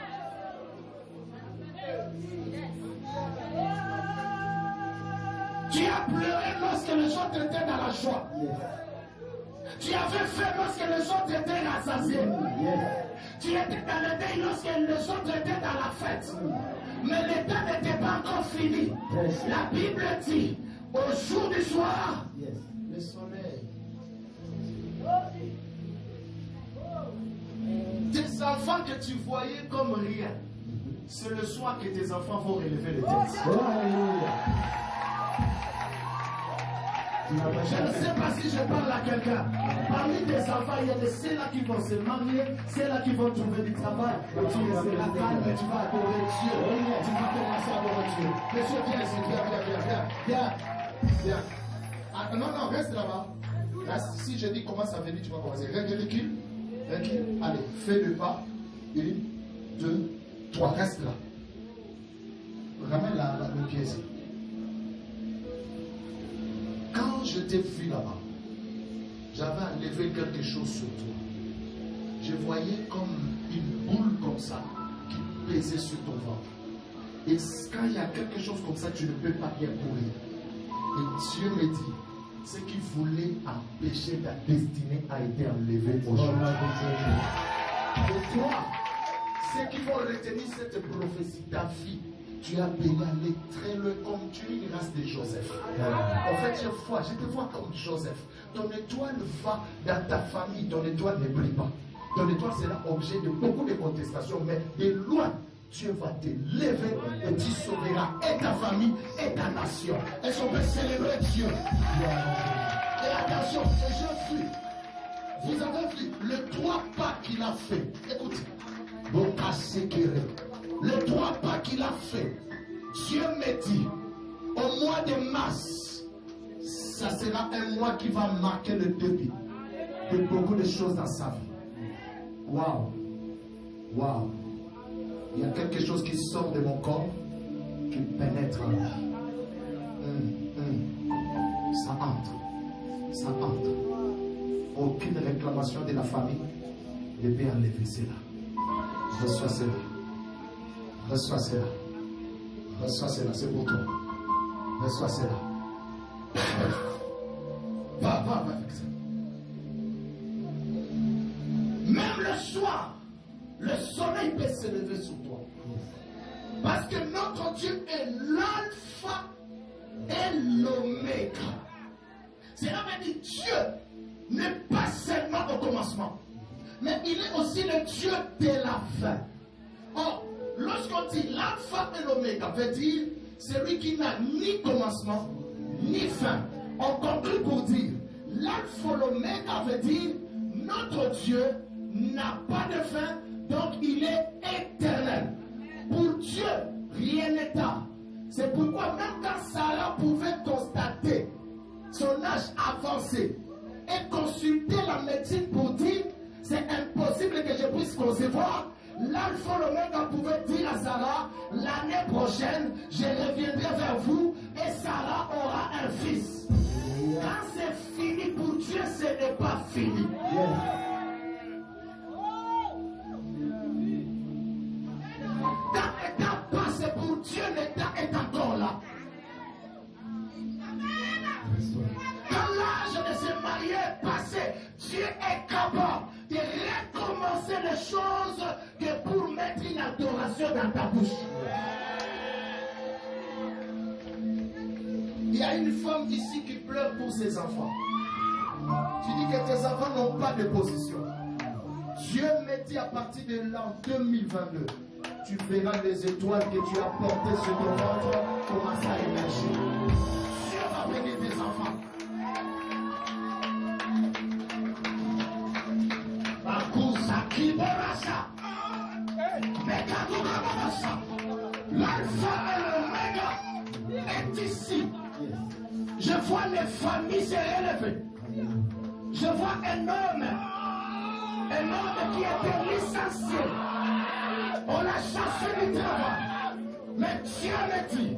Tu as pleuré lorsque les gens étaient dans la joie. Tu avais faim lorsque les autres étaient rassasiés. Tu étais dans le deuil lorsque les autres étaient dans la fête. Mais le temps n'était pas encore fini. La Bible dit, au jour du soir, le soleil. Tes enfants que tu voyais comme rien, c'est le soir que tes enfants vont relever les têtes. Je ne sais pas si je parle à quelqu'un. Parmi tes enfants, il y a ceux-là qui vont se marier, ceux-là qui vont trouver du travail. Tu resteras calme, tu vas adorer Dieu. Tu vas commencer à adorer Dieu. Monsieur, viens ici, viens. Ah, non, reste là-bas. Reste. Si je dis commence à venir, tu vas commencer. Recule. Allez, fais le pas. 1, 2, 3. Reste là. Ramène le pied ici. Quand je t'ai vu là-bas, j'avais enlevé quelque chose sur toi. Je voyais comme une boule comme ça qui pesait sur ton ventre. Et quand il y a quelque chose comme ça, tu ne peux pas bien courir. Et Dieu me dit, ce qui voulait empêcher ta destinée a été enlevé aujourd'hui. Et toi, ceux qui vont retenir cette prophétie, ta vie, tu as béni aller très loin comme tu es une race de Joseph. En fait, je te vois comme Joseph. Ton étoile va dans ta famille, ton étoile ne brille pas. Ton étoile sera objet de beaucoup de contestations, mais de loin, Dieu va te lever et tu sauveras et ta famille et ta nation. Est-ce qu'on peut célébrer Dieu? Et attention, et je suis. Vous avez vu le 3 pas qu'il a fait. Écoutez. Donc, à sécurité. Les 3 pas qu'il a fait, Dieu me dit, au mois de mars, ça sera un mois qui va marquer le début de beaucoup de choses dans sa vie. Waouh! Il y a quelque chose qui sort de mon corps, qui pénètre en moi. Ça entre. Aucune réclamation de la famille ne peut enlever cela. Reçois cela, c'est pour toi. Reçois cela. Va avec ça. Même le soir, le soleil peut se lever sur toi. Parce que notre Dieu est l'alpha et l'oméga. Cela veut dire Dieu n'est pas seulement au commencement, mais il est aussi le Dieu de la fin. Or, lorsqu'on dit l'alpha et l'oméga, veut dire celui qui n'a ni commencement ni fin. On conclut pour dire l'alpha et l'oméga veut dire notre Dieu n'a pas de fin, donc il est éternel. Pour Dieu, rien n'est tard. C'est pourquoi même quand Sarah pouvait constater son âge avancé et consulter la médecine pour dire c'est impossible que je puisse concevoir, l'alpha et l'oméga pouvait dire à Sarah, l'année prochaine, je reviendrai vers vous et Sarah aura un fils. Quand c'est fini pour Dieu, ce n'est pas fini. Quand l'état passe pour Dieu, l'état est encore là. Quand l'âge de se marier est passé, Dieu est capable de recommencer les choses que pour mettre une adoration dans ta bouche. Il y a une femme ici qui pleure pour ses enfants. Tu dis que tes enfants n'ont pas de position. Dieu me dit à partir de l'an 2022, tu verras les étoiles que tu as portées sur ton ventre commencer à émerger. Dieu va bénir tes enfants. L'alpha et l'oméga est ici. Je vois les familles se relever. Je vois un homme qui était licencié. On l'a chassé du travail. Mais Dieu me dit,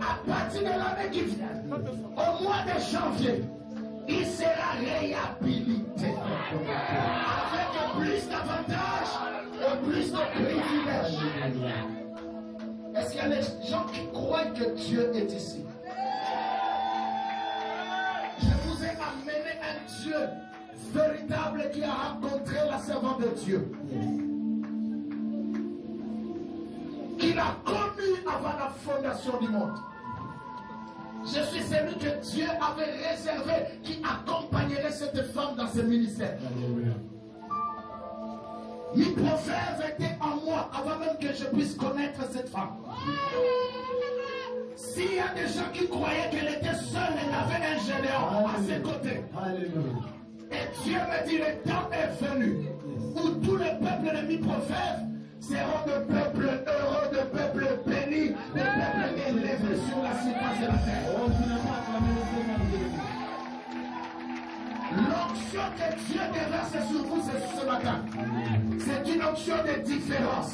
à partir de l'année qui vient, au mois de janvier, il sera réhabilité avec plus d'avantages et plus de privilèges. Est-ce qu'il y a des gens qui croient que Dieu est ici? Je vous ai amené un Dieu véritable qui a rencontré la servante de Dieu, qu'il a connu avant la fondation du monde. Je suis celui que Dieu avait réservé qui accompagnerait cette femme dans ce ministère. Mes prophètes étaient en moi avant même que je puisse connaître cette femme. S'il y a des gens qui croyaient qu'elle était seule, elle avait un général à ses côtés. Et Dieu me dit, le temps est venu où tous les peuples de mes prophètes seront de peuples heureux, de peuples bénis, de peuples élevés sur la surface de la terre. L'onction que Dieu déverse sur vous ce matin, c'est une onction de différence.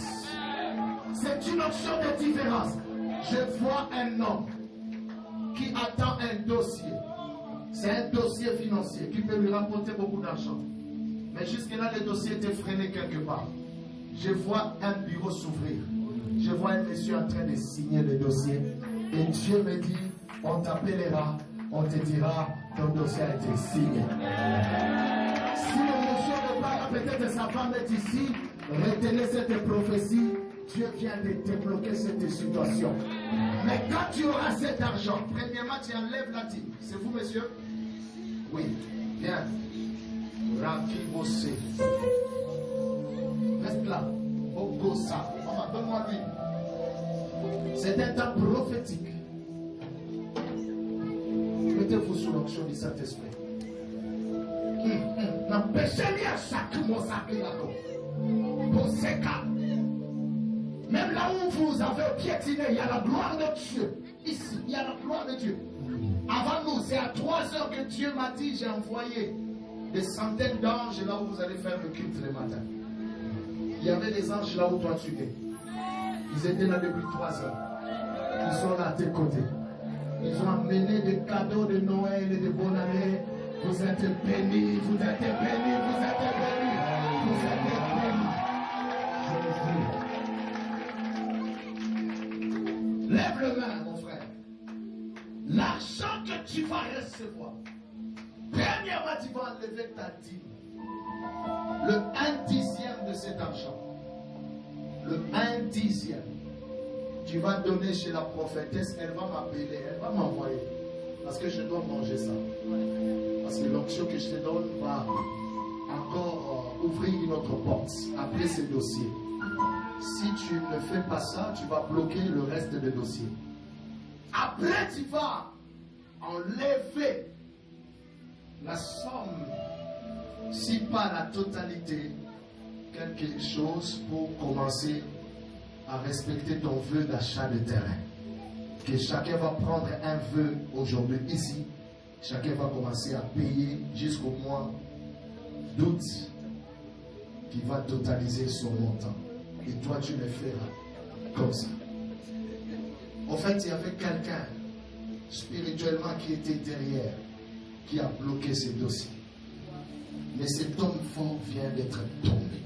C'est une onction de différence. Je vois un homme qui attend un dossier. C'est un dossier financier qui peut lui rapporter beaucoup d'argent. Mais jusque-là, le dossier était freiné quelque part. Je vois un bureau s'ouvrir. Je vois un monsieur en train de signer le dossier. Et Dieu me dit, on t'appellera, on te dira, ton dossier a été signé. Si le monsieur ne parle peut-être sa femme est ici, retenez cette prophétie. Dieu vient de débloquer cette situation. Mais quand tu auras cet argent, premièrement, tu enlèves la dîme. C'est vous, monsieur? Oui. Viens. Raki Bossé. Reste là. Ogosa. Maman, donne-moi lui. C'est un temps prophétique. Mettez-vous sous l'onction du Saint-Esprit. N'empêchez-lui à chaque mot sacré là-haut. Même là où vous avez piétiné, il y a la gloire de Dieu. Ici, il y a la gloire de Dieu. Avant nous, c'est à 3 heures que Dieu m'a dit, j'ai envoyé des centaines d'anges là où vous allez faire le culte le matin. Il y avait des anges là où toi tu es. Ils étaient là depuis 3 heures. Ils sont là à tes côtés. Ils ont amené des cadeaux de Noël et de bonne année. Vous êtes bénis, vous êtes bénis, vous êtes bénis, vous êtes bénis. Lève le main, mon frère. L'argent que tu vas recevoir, premièrement, tu vas enlever ta dîme. Le 1/10 de cet argent. Le 1/10. Tu vas donner chez la prophétesse, elle va m'appeler, elle va m'envoyer. Parce que je dois manger ça. Parce que l'onction que je te donne va encore ouvrir une autre porte après ce dossier. Si tu ne fais pas ça, tu vas bloquer le reste des dossiers. Après, tu vas enlever la somme, si pas la totalité, quelque chose pour commencer à respecter ton vœu d'achat de terrain. Que chacun va prendre un vœu aujourd'hui ici. Chacun va commencer à payer jusqu'au mois d'août qui va totaliser son montant. Et toi, tu le feras comme ça. En fait, il y avait quelqu'un spirituellement qui était derrière, qui a bloqué ces dossiers. Mais cet homme fort vient d'être tombé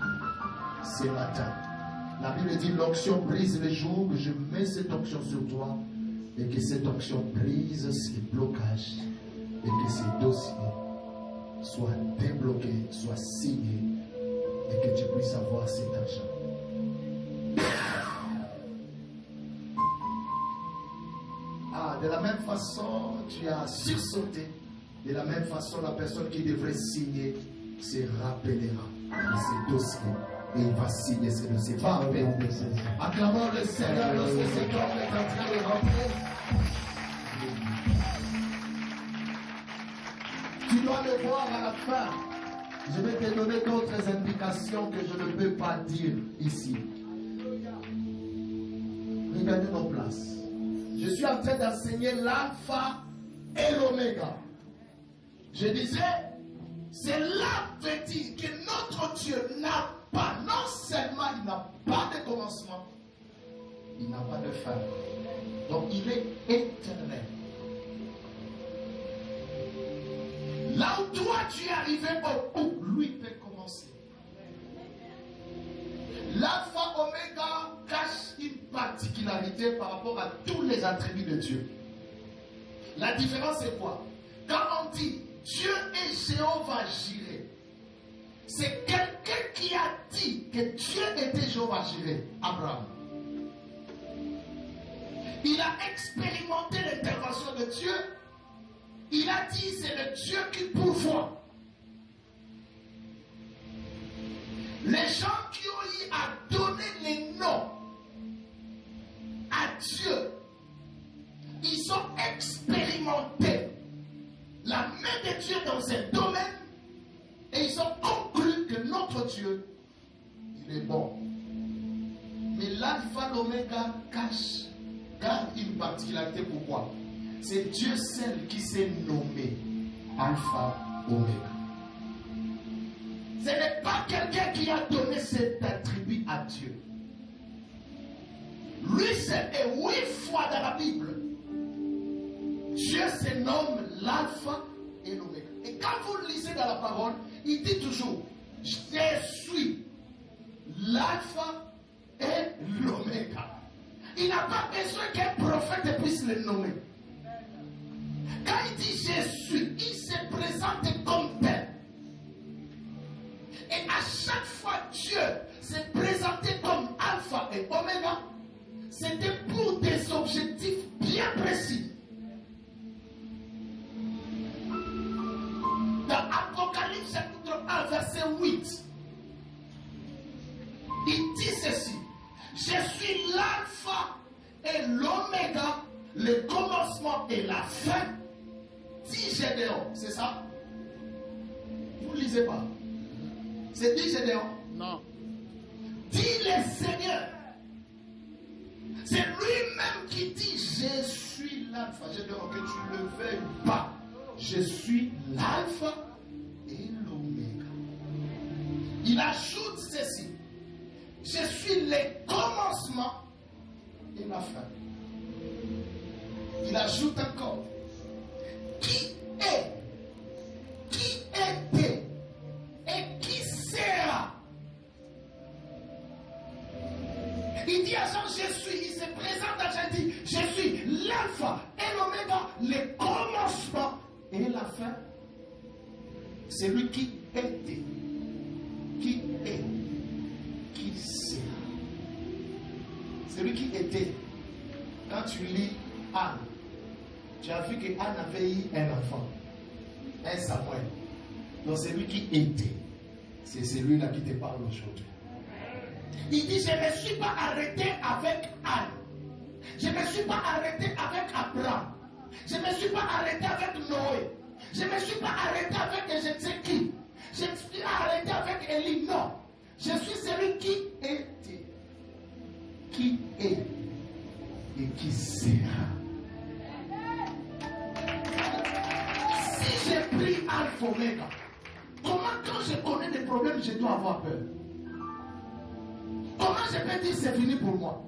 ce matin. La Bible dit, l'onction brise les jours, je mets cette onction sur toi, et que cette onction brise ces blocages, et que ces dossiers soient débloqués, soient signés, et que tu puisses avoir cet argent. Ah, de la même façon, tu as sursauté. De la même façon, la personne qui devrait signer se rappellera. dans ces dossiers. Et il va signer ces dossiers. Va en paix. Acclamons le Seigneur lorsque cet homme est en train de rentrer. Tu dois le voir à la fin. Je vais te donner d'autres indications que je ne peux pas dire ici. Regardez nos places. Je suis en train d'enseigner l'alpha et l'oméga. Je disais, c'est là que notre Dieu n'a pas, non seulement il n'a pas de commencement, il n'a pas de fin. Donc il est éternel. Là où toi tu es arrivé au bout, lui peut commencer. L'alpha oméga cache une particularité par rapport à tous les attributs de Dieu. La différence c'est quoi? Quand on dit Dieu est Jéhovah Jireh, c'est quelqu'un qui a dit que Dieu était Jéhovah Jireh, Abraham. Il a expérimenté l'intervention de Dieu. Il a dit c'est le Dieu qui pourvoit. Les gens qui ont eu à donner les noms à Dieu, ils ont expérimenté la main de Dieu dans ce domaine et ils ont conclu que notre Dieu, il est bon. Mais l'alpha, l'oméga garde une particularité. Pourquoi? C'est Dieu seul qui s'est nommé alpha, oméga. Ce n'est pas quelqu'un qui a donné cet attribut à Dieu. Lui seul, et 8 fois dans la Bible, Dieu se nomme l'alpha et l'oméga. Et quand vous lisez dans la parole, il dit toujours, je suis l'alpha et l'oméga. Il n'a pas besoin qu'un prophète puisse le nommer. Quand il dit je suis, il se présente comme tel. Et à chaque fois Dieu s'est présenté comme alpha et oméga, c'était pour des objectifs bien précis. Dans Apocalypse chapitre 1, verset 8, il dit ceci: je suis l'alpha et l'oméga, le commencement et la fin. Dit Gédéon, c'est ça? Vous ne lisez pas? C'est dit Gédéon? Non. Dit le Seigneur. C'est lui-même qui dit je suis l'alpha. Gédéon, que tu le veuilles pas. Je suis l'alpha et l'oméga. Il ajoute ceci: je suis le commencement et la fin. Il ajoute encore: qui est, qui était et qui sera. Il dit à Jean, je suis, il se présente à Jean, il dit, je suis l'alpha et l'oméga, le commencement et la fin. C'est lui qui était, qui est, qui sera. C'est lui qui était. Quand tu lis Anne, tu as vu que Anne avait eu un enfant, un Samuel. Donc c'est lui qui était. C'est celui-là qui te parle aujourd'hui. Il dit, je ne me suis pas arrêté avec Anne. Je ne me suis pas arrêté avec Abraham. Je ne me suis pas arrêté avec Noé. Je ne me suis pas arrêté avec je ne sais qui. Je ne me suis pas arrêté avec Élie. Non. Je suis celui qui était, qui est et qui sera. Si j'ai pris Alpha Omega, comment quand je connais des problèmes, je dois avoir peur? Comment je peux dire c'est fini pour moi?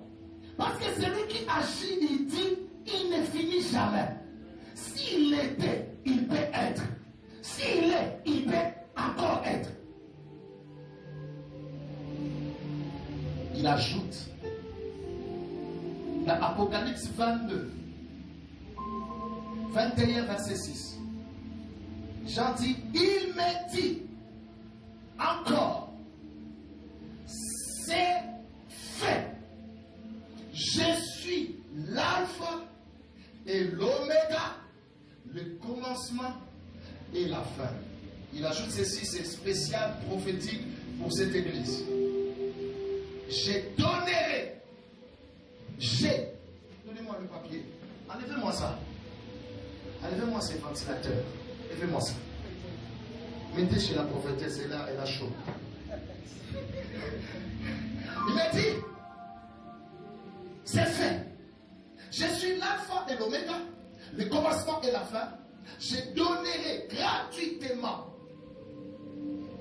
Parce que celui qui agit, il dit, il ne finit jamais. S'il était, il peut être. S'il est, il peut encore être. Il ajoute, dans Apocalypse 22, 21, verset 6, Jean dit, il me dit encore, c'est fait. Je suis l'alpha et l'oméga, le commencement et la fin. Il ajoute ceci, c'est spécial, prophétique, pour cette église. J'ai donné. Donnez-moi le papier. Enlevez-moi ça. Enlevez-moi ces ventilateurs. Enlevez-moi ça. Mettez chez la prophétesse, elle a chaud. Il m'a dit, c'est fait. Je suis l'alpha et l'oméga, le commencement et la fin. Je donnerai gratuitement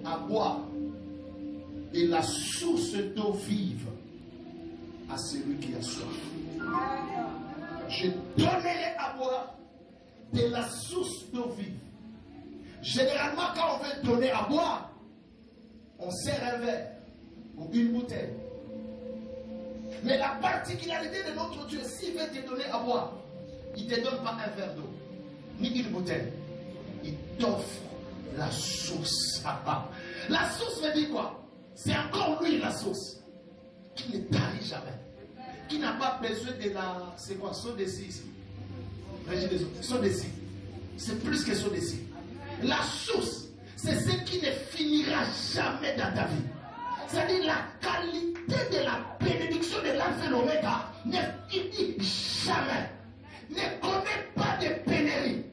à boire et la source d'eau vive à celui qui a soif. Je donnerai à boire de la source d'eau vive. Généralement, quand on veut donner à boire, on sert un verre ou une bouteille. Mais la particularité de notre Dieu, s'il veut te donner à boire, il ne te donne pas un verre d'eau, ni une bouteille. Il t'offre la source. La source veut dire quoi? C'est encore lui la source, qui ne tarit jamais, qui n'a pas besoin de la... C'est quoi? Saut de ici. Saut de ici. C'est plus que saut d'ici. La source, c'est ce qui ne finira jamais dans ta vie. C'est-à-dire la qualité de la bénédiction de l'alpha et l'oméga ne finit jamais. Ne connaît pas de pénurie.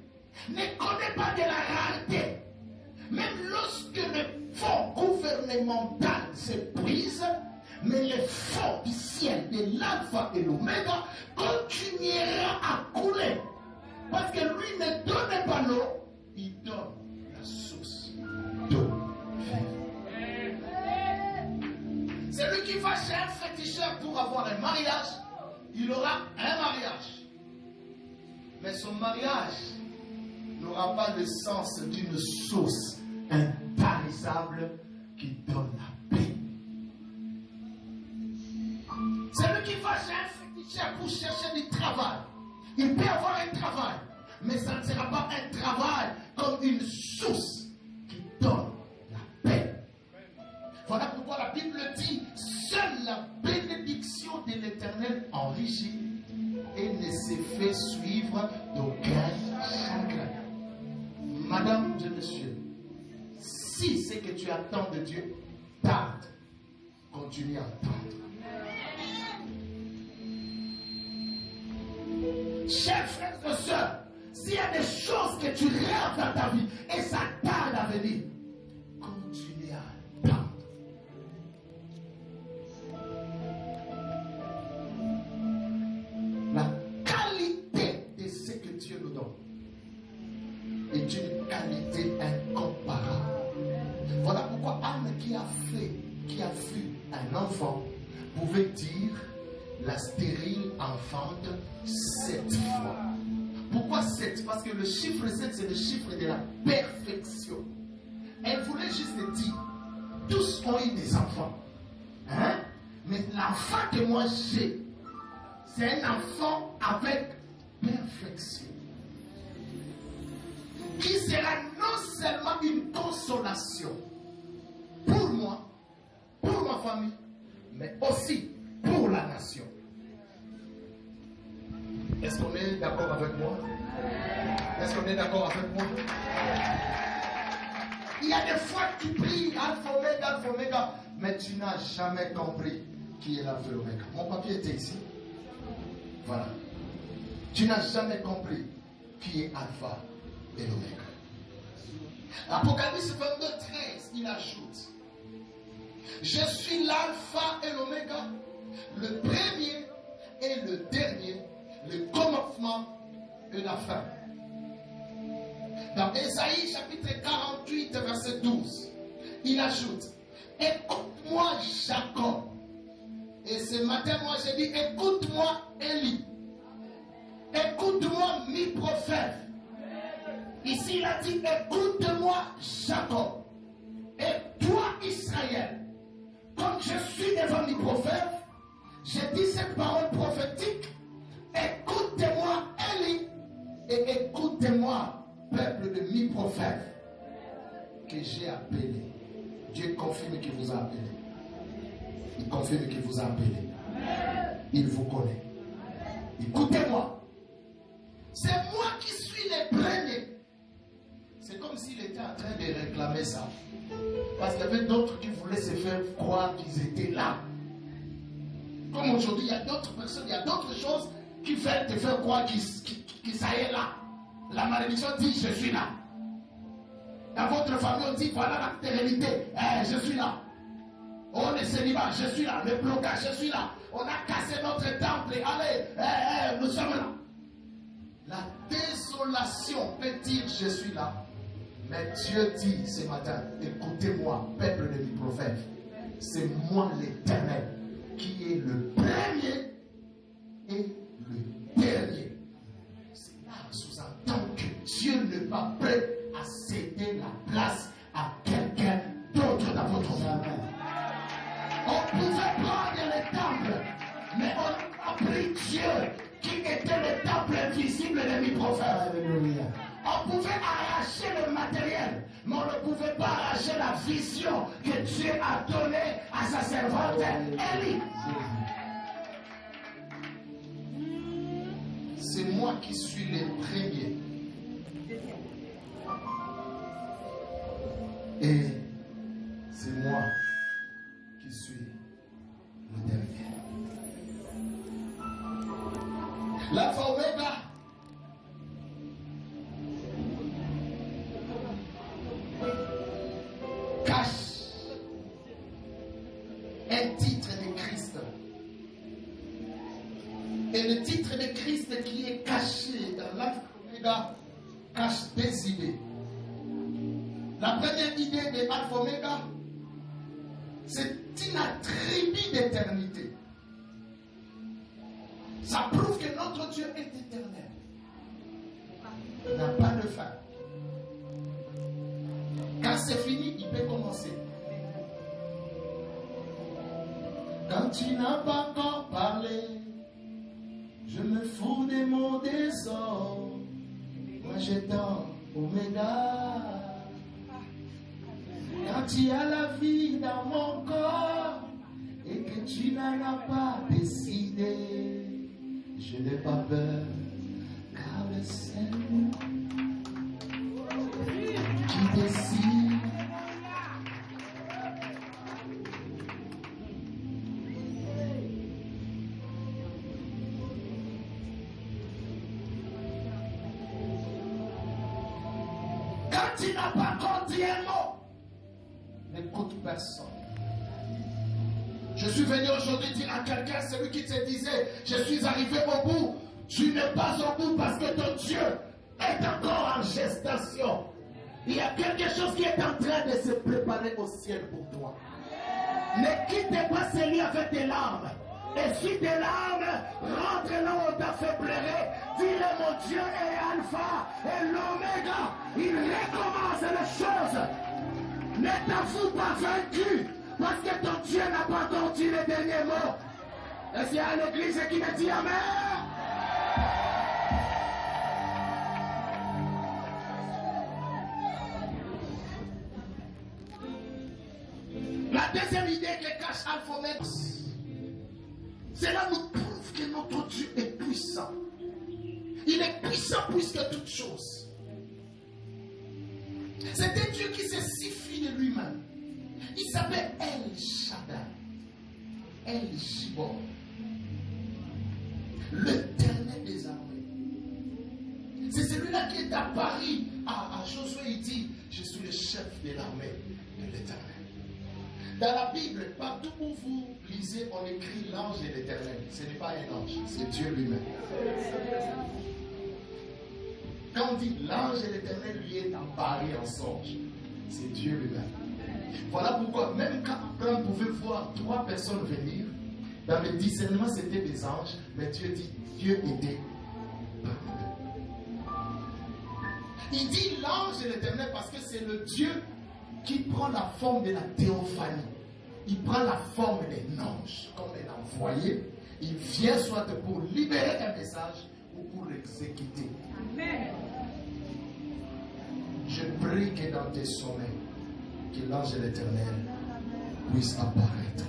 Ne connaît pas de la rareté. Même lorsque le fonds gouvernemental s'épuise, mais le fonds du ciel de l'alpha et l'oméga continuera à couler. Parce que lui ne donne pas l'eau, il donne la source d'eau. Celui qui va chez un féticheur pour avoir un mariage, il aura un mariage. Mais son mariage n'aura pas le sens d'une source intarissable qui donne la paix. Celui qui va chez un féticheur pour chercher du travail, il peut avoir un travail, mais ça ne sera pas un travail comme une source qui donne la paix. Voilà pourquoi la Bible dit, seule la bénédiction de l'Éternel enrichit et ne se fait suivre d'aucun chagrin. Madame et monsieur, si c'est que tu attends de Dieu, tarde, continue à attendre. Chers frères et sœurs, s'il y a des choses que tu rêves dans ta vie et ça tarde à venir, continue à attendre. La qualité de ce que Dieu nous donne est une qualité incomparable. Voilà pourquoi Anne qui a vu un enfant pouvait dire la stérile enfante 7 fois. Pourquoi 7? Parce que le chiffre 7 c'est le chiffre de la perfection. Elle voulait juste dire, tous ont eu des enfants. Hein? Mais l'enfant que moi j'ai, c'est un enfant avec perfection. Qui sera non seulement une consolation pour moi, pour ma famille, mais aussi pour la nation. Est-ce qu'on est d'accord avec moi? Est-ce qu'on est d'accord avec moi? Il y a des fois que tu pries Alpha Omega, mais tu n'as jamais compris qui est l'Alpha et l'Oméga. Mon papier était ici. Voilà. Tu n'as jamais compris qui est Alpha et l'Oméga. Apocalypse 22, 13, il ajoute, je suis l'Alpha et l'Oméga, le premier et le dernier, le commencement et la fin. Dans Ésaïe chapitre 48 verset 12, il ajoute, écoute-moi Jacob. Et ce matin moi j'ai dit, écoute-moi Élie. Écoute-moi mes prophètes. Ici il a dit, écoute-moi Jacob. Et toi Israël, comme je suis devant mes prophètes, j'ai dit cette parole prophétique. Écoutez-moi Élie et écoutez-moi peuple de mes prophètes que j'ai appelé. Dieu confirme qu'il vous a appelé. Il confirme qu'il vous a appelé. Il vous connaît. Écoutez-moi. C'est moi qui suis le premier. C'est comme s'il était en train de réclamer ça. Parce qu'il y avait d'autres qui voulaient se faire croire qu'ils étaient là. Comme aujourd'hui, il y a d'autres personnes, il y a d'autres choses qui veulent te faire croire que ça y est là. La malédiction dit, je suis là. Dans votre famille, on dit, voilà la stérilité, je suis là. Oh, le célibat, je suis là. Le blocage, je suis là. On a cassé notre temple. Allez, nous sommes là. La désolation peut dire, je suis là. Mais Dieu dit ce matin, écoutez-moi, peuple de mes prophètes, c'est moi l'Éternel qui est le premier et le dernier. Cela sous-entend que Dieu n'est pas prêt à céder la place à quelqu'un d'autre dans votre famille. On pouvait prendre le temple, mais on a pris Dieu qui était le temple invisible de mes prophètes. On pouvait arracher le matériel, mais on ne pouvait pas arracher la vision que Dieu a donnée à sa servante Élie. C'est moi qui suis le premier. Et c'est moi qui suis le dernier. L'alpha Oméga. Cache un titre de Christ. Et le titre de Christ qui est caché dans l'Alpha Oméga cache des idées. La première idée de Alpha Oméga, c'est une attribut d'éternité. Ça prouve que notre Dieu est éternel. Il n'a pas de fin. Quand c'est fini, il peut commencer. Quand tu n'as pas encore parlé, je me fous des mots des sorts. Moi j'étends Oméga. Quand tu as la vie dans mon corps et que tu n'en as pas décidé, je n'ai pas peur, car le Seigneur qui décide. Quand tu n'as pas compris un mot, n'écoute personne. Je suis venu aujourd'hui dire à quelqu'un, celui qui te disait, je suis arrivé au bout. Tu n'es pas au bout parce que ton Dieu est encore en gestation. Il y a quelque chose qui est en train de se préparer au ciel pour toi. Ne quitte pas ce lit avec tes larmes. Et si tes larmes rentrent là où t'as fait pleurer, dis-le, mon Dieu est alpha et l'oméga. Il recommence les choses. Ne t'avoue pas vaincu. Parce que ton Dieu n'a pas encore dit les derniers mots. Est-ce qu'il y a une église qui me dit amen? La deuxième idée que cache Alpha Oméga, cela nous prouve que notre Dieu est puissant. Il est puissant plus que toute chose. C'est un Dieu qui se suffit de lui-même. Il s'appelle El Shaddai, El Shibor, l'éternel des armées. C'est celui-là qui est à Paris, à Josué, il dit, je suis le chef de l'armée de l'éternel. Dans la Bible, partout où vous lisez, on écrit l'ange de l'éternel. Ce n'est pas un ange, c'est Dieu lui-même. Quand on dit l'ange de l'éternel, lui est en Paris, en songe, c'est Dieu lui-même. Voilà pourquoi, même quand Abraham pouvait voir 3 personnes venir, dans le discernement c'était des anges, mais Dieu dit, Dieu était. Il dit l'ange de l'éternel parce que c'est le Dieu qui prend la forme de la théophanie. Il prend la forme d'un ange, comme un envoyé. Il vient soit pour libérer un message ou pour l'exécuter. Amen. Je prie que dans tes sommeils, que l'ange de l'éternel puisse apparaître.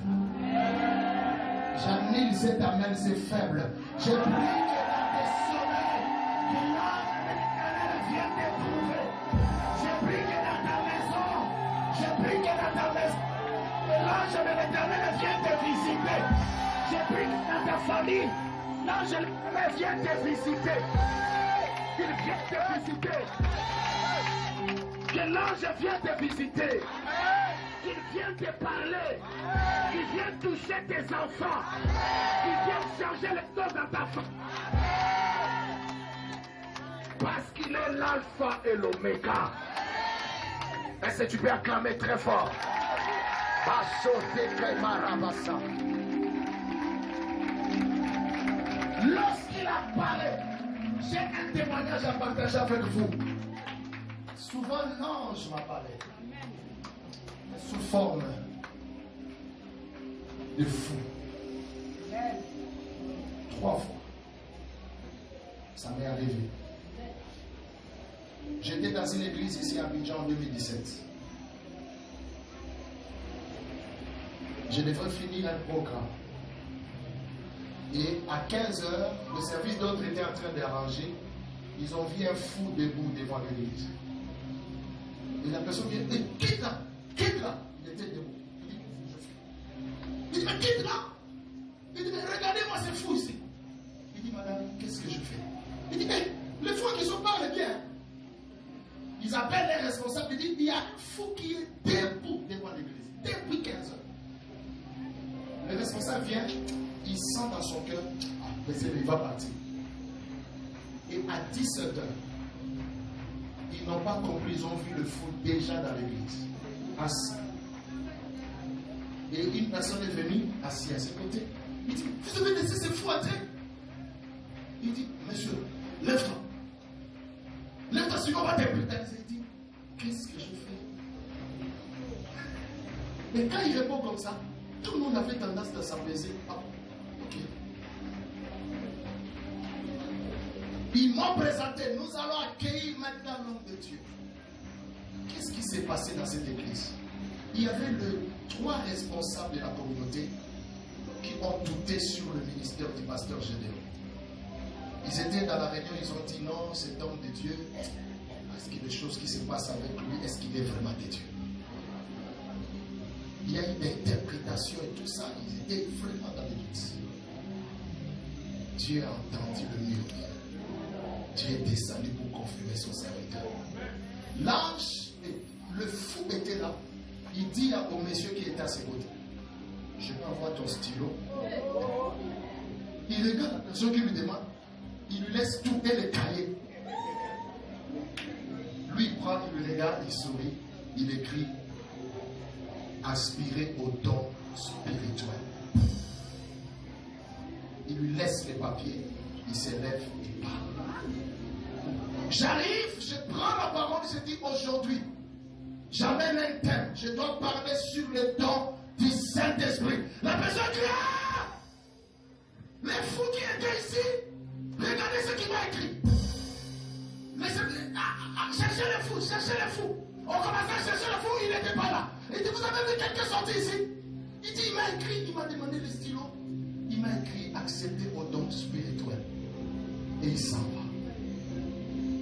J'annule cet amen, c'est faible. Je prie que dans tes sommeils, que l'ange de l'éternel vienne te trouver. Je prie que dans ta maison, je prie que dans ta J'ai pris dans ta famille. L'ange vient te visiter. Il vient te visiter. Que l'ange vient te visiter. Qu'il vient te parler. Qu'il vient toucher tes enfants. Qu'il vient changer les choses dans ta famille. Parce qu'il est l'alpha et l'oméga. Est-ce que tu peux acclamer très fort? Lorsqu'il a parlé, j'ai un témoignage à partager avec vous. Souvent l'ange m'a parlé sous forme de fou. 3 fois. Ça m'est arrivé. J'étais dans une église ici à Abidjan en 2017. Je devrais finir un programme. Et à 15h, le service d'ordre était en train d'arranger. Ils ont vu un fou debout devant l'église. Et la personne vient, hey, quitte là, quitte là. Il était debout. Il dit, je fais. Il dit, mais quitte là. Il dit, mais regardez-moi ce fou ici. Il dit, madame, qu'est-ce que je fais? Il dit, mais les fous qui sont pas bien. Ils appellent les responsables. Ils disent, il y a un fou qui est debout devant l'église. Depuis 15h. Le responsable vient, il sent dans son cœur, mais il va partir. Et à 17h, ils n'ont pas compris, ils ont vu le fou déjà dans l'église, assis. Et une personne est venue, assise à ses côtés. Il dit, vous avez laissé ce fou entrer? Il dit, monsieur, lève-toi. Lève-toi, sinon on va te brutaliser. Il dit, qu'est-ce que je fais? Mais quand il répond comme ça, tout le monde avait tendance à s'apaiser. Ah, ok. Ils m'ont présenté, nous allons accueillir maintenant l'homme de Dieu. Qu'est-ce qui s'est passé dans cette église? Il y avait 3 responsables de la communauté qui ont douté sur le ministère du pasteur Gédéon. Ils étaient dans la réunion, ils ont dit non, cet homme de Dieu, est-ce qu'il y a des choses qui se passent avec lui? Est-ce qu'il est vraiment de Dieu? Il y a eu des interprétations et tout ça. Ils étaient vraiment dans l'église. Dieu a entendu le murmure. Dieu est descendu pour confirmer son serviteur. L'ange, le fou était là. Il dit au monsieur qui était à ses côtés, je peux avoir ton stylo? Il regarde la personne qui lui demande. Il lui laisse tout et les cahiers. Lui, il prend, il le regarde, il sourit, il écrit, aspirer au don spirituel. Il lui laisse les papiers, il s'élève et parle. J'arrive, je prends la parole, je dis aujourd'hui, j'amène un thème, je dois parler sur le don du Saint-Esprit. La personne dit, ah, les fous qui étaient ici, regardez ce qu'il m'a écrit. Cherchez les fous, cherchez les fous. On commence à chercher le fou, il n'était pas là. Il dit, vous avez vu quelqu'un sortir ici? Il dit, il m'a écrit, il m'a demandé le stylo. Il m'a écrit, accepter au don spirituel. Et il s'en va.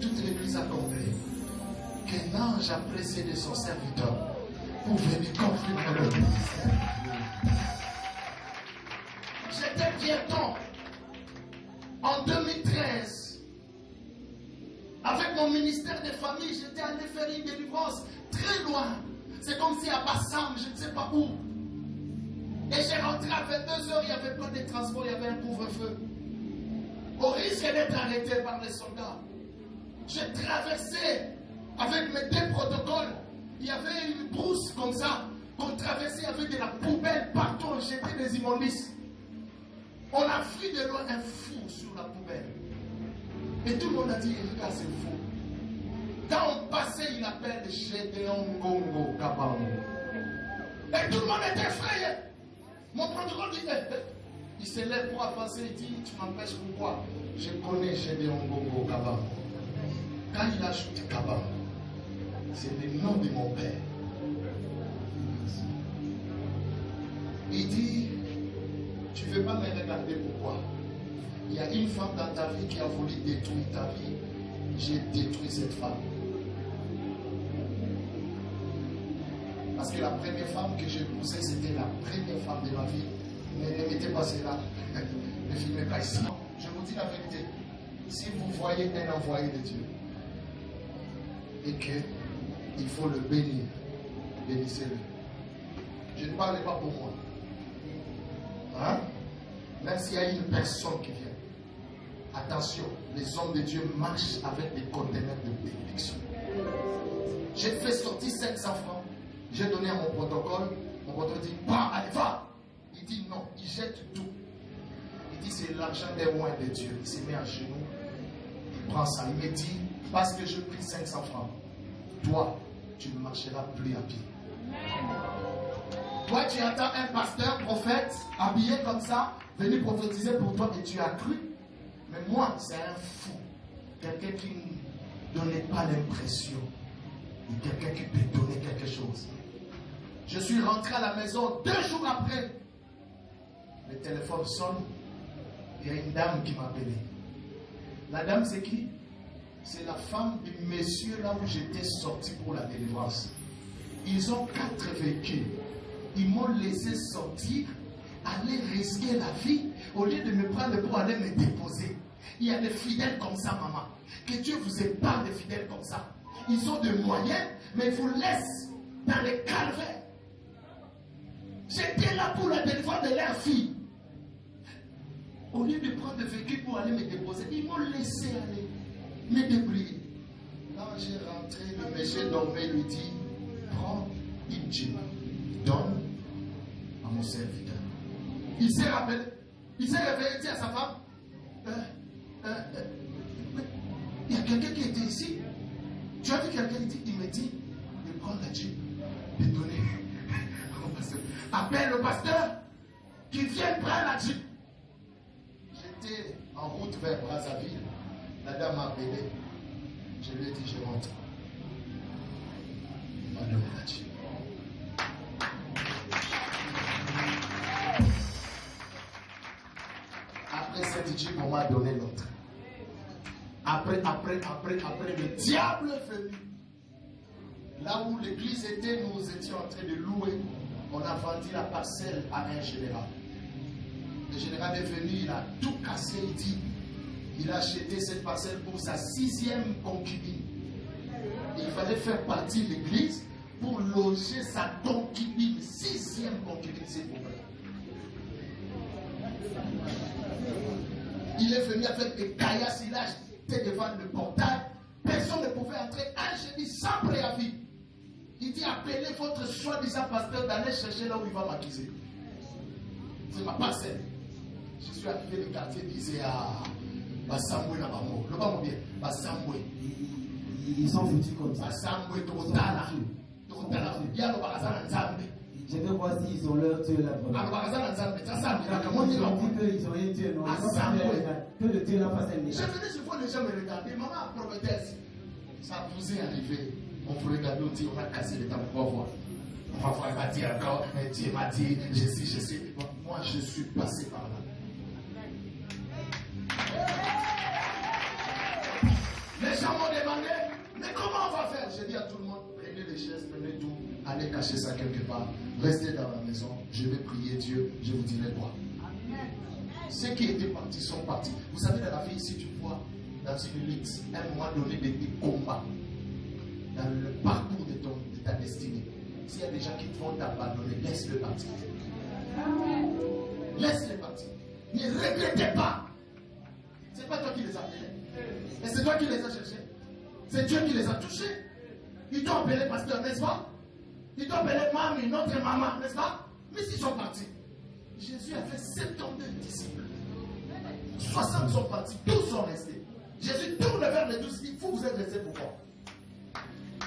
Toute l'église a compris qu'un ange a précédé son serviteur pour venir confirmer le ministère. J'étais piéton en 2013. Avec mon ministère des familles, j'étais allé faire une délivrance très loin. C'est comme si à Bassam, je ne sais pas où. Et j'ai rentré à 22h, il n'y avait pas de transport, il y avait un couvre-feu. Au risque d'être arrêté par les soldats. J'ai traversé avec mes 2 protocoles. Il y avait une brousse comme ça. Qu'on traversait, il y avait de la poubelle partout, on jetait des immondices. On a vu de loin un fou sur la poubelle. Et tout le monde a dit, regarde, c'est fou. Quand on passait, il appelle Gédéon Gongo Kabamo. Et tout le monde était effrayé. Mon protocole dit, il se lève pour avancer, il dit, tu m'empêches pourquoi? Je connais Gédéon Gongo Kabamo. Quand il ajoute Kabamo, c'est le nom de mon père. Il dit, tu ne veux pas me regarder pourquoi? Il y a une femme dans ta vie qui a voulu détruire ta vie. J'ai détruit cette femme. Parce que la première femme que j'ai poussée, c'était la première femme de ma vie. Ne mettez pas cela. Ne filmez pas ici. Je vous dis la vérité. Si vous voyez un envoyé de Dieu et qu'il faut le bénir, bénissez-le. Je ne parle pas pour moi. Hein? Même s'il y a une personne qui vient. Attention, les hommes de Dieu marchent avec des conteneurs de bénédiction. J'ai fait sortir 500 francs. J'ai donné à mon protocole. Mon protocole dit, bah, allez, va. Il dit non, il jette tout. Il dit, c'est l'argent des rois de Dieu. Il se met à genoux. Il prend ça. Il me dit, parce que je prie 500 francs, toi, tu ne marcheras plus à pied. Toi, tu attends un pasteur, prophète, habillé comme ça, venir prophétiser pour toi et tu as cru. Mais moi, c'est un fou. Quelqu'un qui ne donnait pas l'impression. Et quelqu'un qui peut donner quelque chose. Je suis rentré à la maison 2 jours après. Le téléphone sonne. Il y a une dame qui m'a appelé. La dame, c'est qui? C'est la femme du monsieur là où j'étais sorti pour la délivrance. Ils ont 4 véhicules. Ils m'ont laissé sortir, aller risquer la vie, au lieu de me prendre pour aller me déposer. Il y a des fidèles comme ça, maman. Que Dieu vous épargne des fidèles comme ça. Ils ont des moyens, mais ils vous laissent dans les calvaires. J'étais là pour la délivrance de leur fille. Au lieu de prendre le véhicule pour aller me déposer, ils m'ont laissé aller me débrouiller. Là, j'ai rentré, le monsieur dormait, lui dit, prends une jeep, donne à mon serviteur. Il s'est rappelé, il s'est réveillé, dit à sa femme, il y a quelqu'un qui était ici. Tu as vu quelqu'un, il me dit de prendre la jeep, de donner au pasteur. Appelle le pasteur qui vient prendre la jeep. J'étais en route vers Brazzaville. La dame m'a appelé. Je lui ai dit, je rentre. Il m'a donné la jeep. Après cette jeep, on m'a donné l'autre. Après, le diable est venu. Là où l'église était, nous étions en train de louer. On a vendu la parcelle à un général. Le général est venu, il a tout cassé, il dit, il a acheté cette parcelle pour sa 6e concubine. Il fallait faire partie de l'église pour loger sa concubine, 6e concubine, s'il vous plaît. Il est venu avec des caillasses, il a acheté devant le portail. Personne ne pouvait entrer un jeudi sans préavis. Il dit, appelez votre soi-disant pasteur d'aller chercher là où il va m'accuser. C'est ma parcelle. Je suis arrivé, le quartier disait, Bassamboué n'a pas mort. Le pas bien. Bassamboué. Ils sont foutus comme ça. Bassamboué, Totala. Totala. Il y a le Barazan Nzambe. Je vais voir s'ils ont leur Dieu là-bas. Ils ont dit qu'ils ont un Dieu, non? Que le Dieu là fasse un miracle. Je venais, je vois les gens me regarder. Maman, prophétesse. Ça vous est arrivé. On vous regarde, on a cassé le temps pour voir. Parfois, il m'a dit encore, Dieu m'a dit, je sais. Moi, je suis passé par là. Les gens m'ont demandé, mais comment on va faire? J'ai dit à tout le monde, prenez les chaises, prenez tout, allez cacher ça quelque part, restez dans la maison, je vais prier Dieu, je vous dirai quoi. Ceux qui étaient partis sont partis. Vous savez, dans la vie, si tu vois dans une lutte, à un moment donné, des combats, dans le parcours de ta destinée, s'il y a des gens qui vont t'abandonner, laisse-le partir. Laisse-le partir. Ne regrettez pas. C'est pas toi qui les as appelés. Et c'est toi qui les as cherchés. C'est Dieu qui les a touchés. Ils t'ont appelé pasteur, n'est-ce pas? Ils t'ont appelé mamie, notre maman, n'est-ce pas? Mais s'ils sont partis. Jésus a fait 72 disciples. 60 sont partis, 12 sont restés. Jésus tourne vers les 12, il dit, vous êtes restés pourquoi?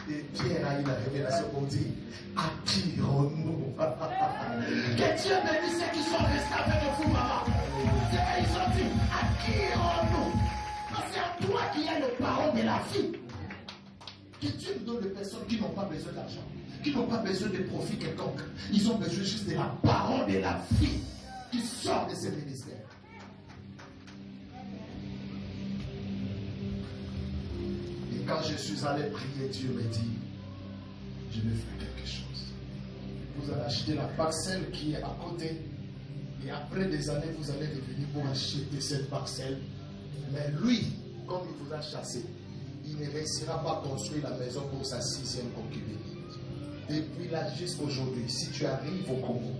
Et Pierre a eu la révélation pour dire, à qui irons-nous? Que Dieu bénisse ceux qui sont restés avec vous, maman. Ils ont dit, à qui irons-nous? Parce que c'est à toi qui as le parole de la vie. Que Dieu nous donne des personnes qui n'ont pas besoin d'argent, qui n'ont pas besoin de profit quelconque. Ils ont besoin juste de la parole de la vie qui sort de ces ministères. Et quand je suis allé prier, Dieu me dit, je vais faire quelque chose. Vous allez acheter la parcelle qui est à côté. Et après des années, vous allez revenir pour acheter cette parcelle. Mais lui, comme il vous a chassé, il ne réussira pas à construire la maison pour sa 6e concubine. Depuis là jusqu'aujourd'hui, si tu arrives au Congo,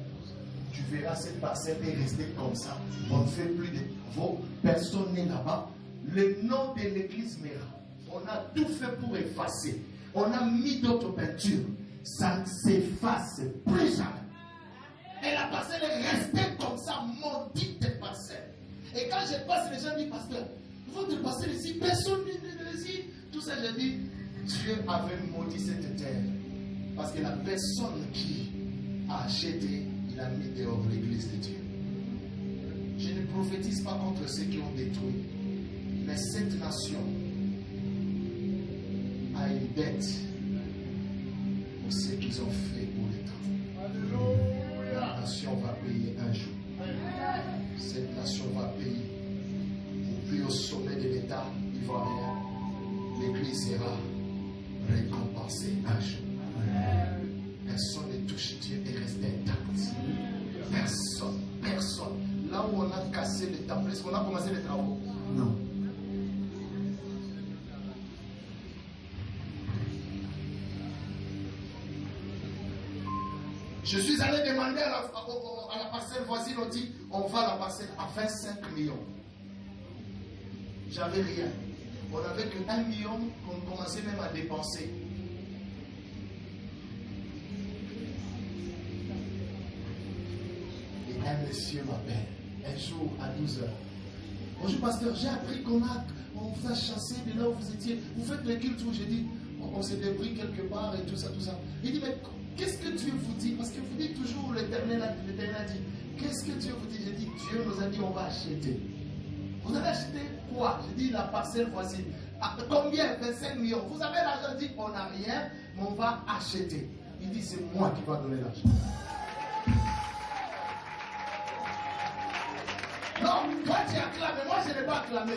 tu verras cette parcelle est restée comme ça. On ne fait plus de travaux, personne n'est là-bas. Le nom de l'église Mera, on a tout fait pour effacer. On a mis d'autres peintures. Ça ne s'efface plus jamais. Et la parcelle est restée comme ça, maudite parcelle. Et quand je passe, les gens disent, pasteur, votre parcelle ici, personne n'est ici. Tout ça, je dis, Dieu avait maudit cette terre. Parce que la personne qui a acheté, il a mis dehors l'église de Dieu. Je ne prophétise pas contre ceux qui ont détruit. Mais cette nation a une dette pour ce qu'ils ont fait pour le temps. Alléluia. La nation va payer un jour. Cette nation va payer. Et puis au sommet de l'État ivoirien, l'Église sera récompensée un jour. Personne ne touche Dieu et reste intact. Personne, personne. Là où on a cassé le temple, est-ce qu'on a commencé les travaux? Non. Je suis allé demander à la parcelle voisine, on dit, on vend la parcelle à 25 millions. J'avais rien. On n'avait que 1 million qu'on commençait même à dépenser. Et un monsieur m'appelle, un jour à 12h. Bonjour pasteur, j'ai appris on vous a chassé de là où vous étiez. Vous faites les cultes où j'ai dit, on s'est débris quelque part et tout ça, tout ça. Il dit, mais qu'est-ce que Dieu vous dit? Parce que vous dites toujours, l'Éternel a dit, qu'est-ce que Dieu vous dit? J'ai dit, Dieu nous a dit, on va acheter. Vous allez acheter quoi? J'ai dit, la parcelle voisine. À combien? 25 millions. Vous avez l'argent? Dit, on n'a rien, mais on va acheter. Il dit, c'est moi qui vais donner l'argent. Non, toi tu acclames, moi je n'ai pas acclamé.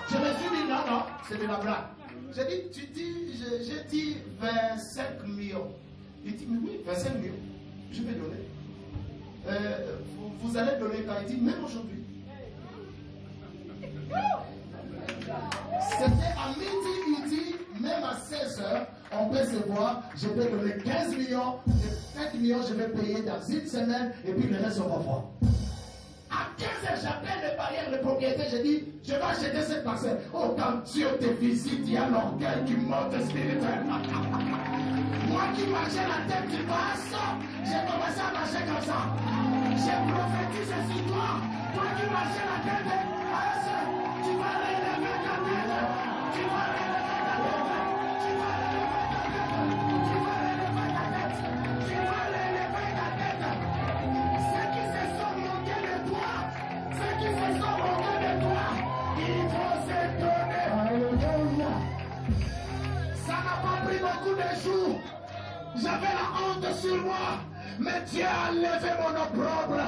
Je me suis dit, non, c'est de la blague. J'ai dit, j'ai dit 25 millions. Il dit, mais oui, 25 millions, je vais donner. Vous allez donner quand? Il dit, même aujourd'hui. C'était à midi, il dit, même à 16h, on peut se voir, je vais donner 15 millions, et 5 millions, je vais payer dans une semaine, et puis le reste, on va voir. À 15h, j'appelle le bailleur, le propriétaire, je dis, je vais acheter cette parcelle. Oh, quand Dieu te visite, il y a l'orgueil qui monte spirituellement. Moi qui marchais la tête du passe, j'ai commencé à marcher comme ça. J'ai prophétisé sur toi. Toi qui marchais la tête du passe, tu vas relever ta tête. Tu vas relever ta tête. Tu vas relever ta tête. Tu vas relever ta tête. Tu vas relever ta tête. Ceux qui se sont moqués de toi, ceux qui se sont moqués de toi, ils vont se donner. Alléluia. Ça n'a pas pris beaucoup de jours. J'avais la honte sur moi, mais Dieu a levé mon opprobre.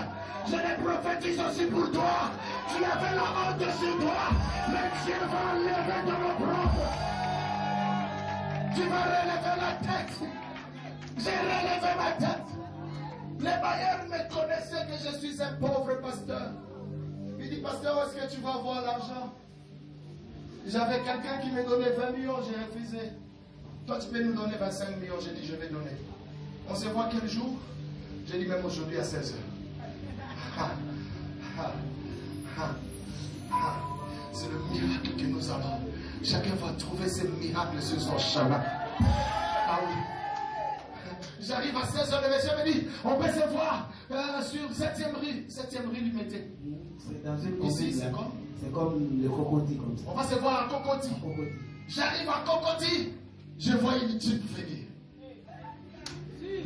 Je le prophétise aussi pour toi. Tu avais la honte sur toi, mais Dieu va lever ton opprobre. Tu vas relever la tête. J'ai relevé ma tête. Les bailleurs me connaissaient que je suis un pauvre pasteur. Il dit, pasteur, où est-ce que tu vas avoir l'argent? J'avais quelqu'un qui me donnait 20 millions, j'ai refusé. Toi, tu peux nous donner 25 millions. J'ai dit, je vais donner. On se voit quel jour? J'ai dit, même aujourd'hui à 16h. C'est le miracle que nous avons. Chacun va trouver ce miracle sur son chemin. Ah oui. J'arrive à 16h, le monsieur me dit, on peut se voir sur 7e rue. 7e rue, lui mettait. C'est dans une ici, c'est comme le Cocody comme ça. On va se voir à Cocody. J'arrive à Cocody. Je vois une type venir.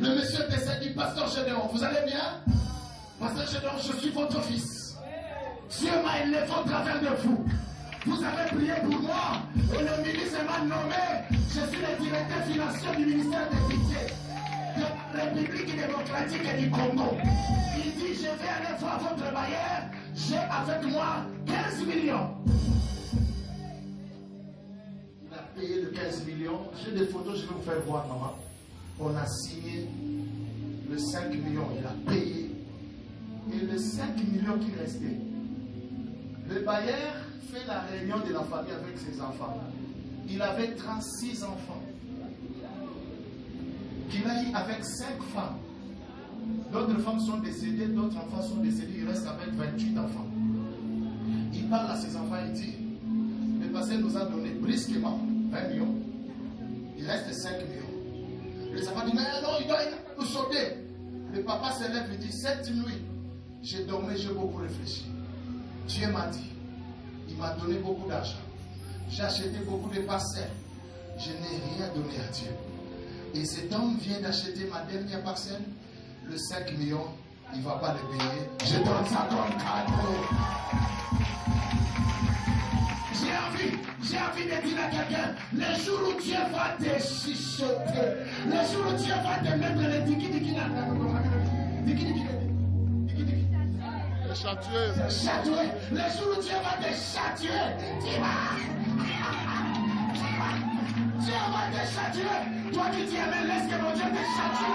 Le monsieur décède dit, pasteur Gédéon, vous allez bien? Pasteur Gédéon, je suis votre fils. Dieu m'a élevé au travers de vous. Vous avez prié pour moi. Et le ministre m'a nommé. Je suis le directeur financier du ministère des Pitiés de la République démocratique du Congo. Il dit, je vais aller voir votre bailleur. J'ai avec moi 15 millions. Il a payé de 15 millions. J'ai des photos, je vais vous faire voir, maman. On a signé le 5 millions. Il a payé. Et les 5 millions qui restaient, le bailleur fait la réunion de la famille avec ses enfants. Il avait 36 enfants. Qu'il a eu avec 5 femmes. D'autres femmes sont décédées, d'autres enfants sont décédés, il reste avec 28 enfants. Il parle à ses enfants et dit, le pasteur nous a donné brusquement 20 millions, il reste 5 millions. Les enfants disent, mais non, il doit nous sauver. Le papa se lève et dit, cette nuit, j'ai dormi, j'ai beaucoup réfléchi. Dieu m'a dit, il m'a donné beaucoup d'argent. J'ai acheté beaucoup de parcelles. Je n'ai rien donné à Dieu. Et cet homme vient d'acheter ma dernière parcelle. Le 5 millions, il ne va pas le payer. Je donne ça comme cadeau. J'ai envie de dire à quelqu'un, le jour où Dieu va te chuchoter, le jour où Dieu va te mettre le diki-diki là. Châtuer. Le jour où Dieu va te châtuer, Dieu va te châtuer. Toi qui dis, mais laisse que mon Dieu te châtue.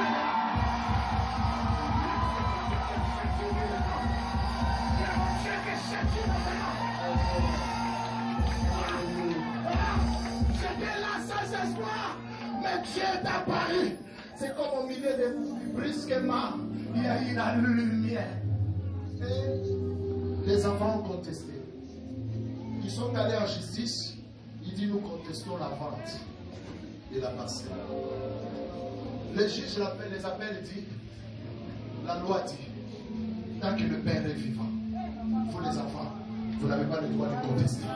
J'étais là sans espoir, mais Dieu est apparu. C'est comme au milieu de vous, brusquement, il y a eu la lumière. Et les enfants ont contesté. Ils sont allés en justice. Il dit, nous contestons la vente de la parcelle. Le juge les appelle et dit, la loi dit, tant que le père est vivant, vous les enfants, vous n'avez pas le droit de contester.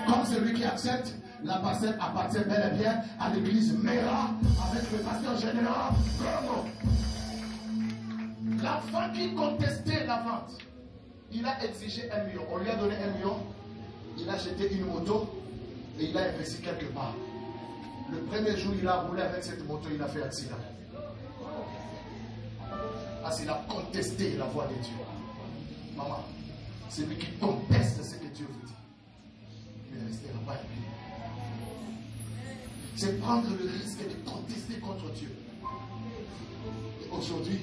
Comme celui qui accepte, la parcelle appartient bel et bien à l'église Mera avec le pasteur général Gomo. L'enfant qui contestait la vente, il a exigé 1 million. On lui a donné 1 million, il a acheté une moto et il a investi quelque part. Le premier jour, il a roulé avec cette moto, il a fait accident. Parce qu'il a contesté la voix de Dieu. Maman, celui qui conteste ce que Dieu vous dit, il ne restera pas impuni. C'est prendre le risque de contester contre Dieu. Et aujourd'hui,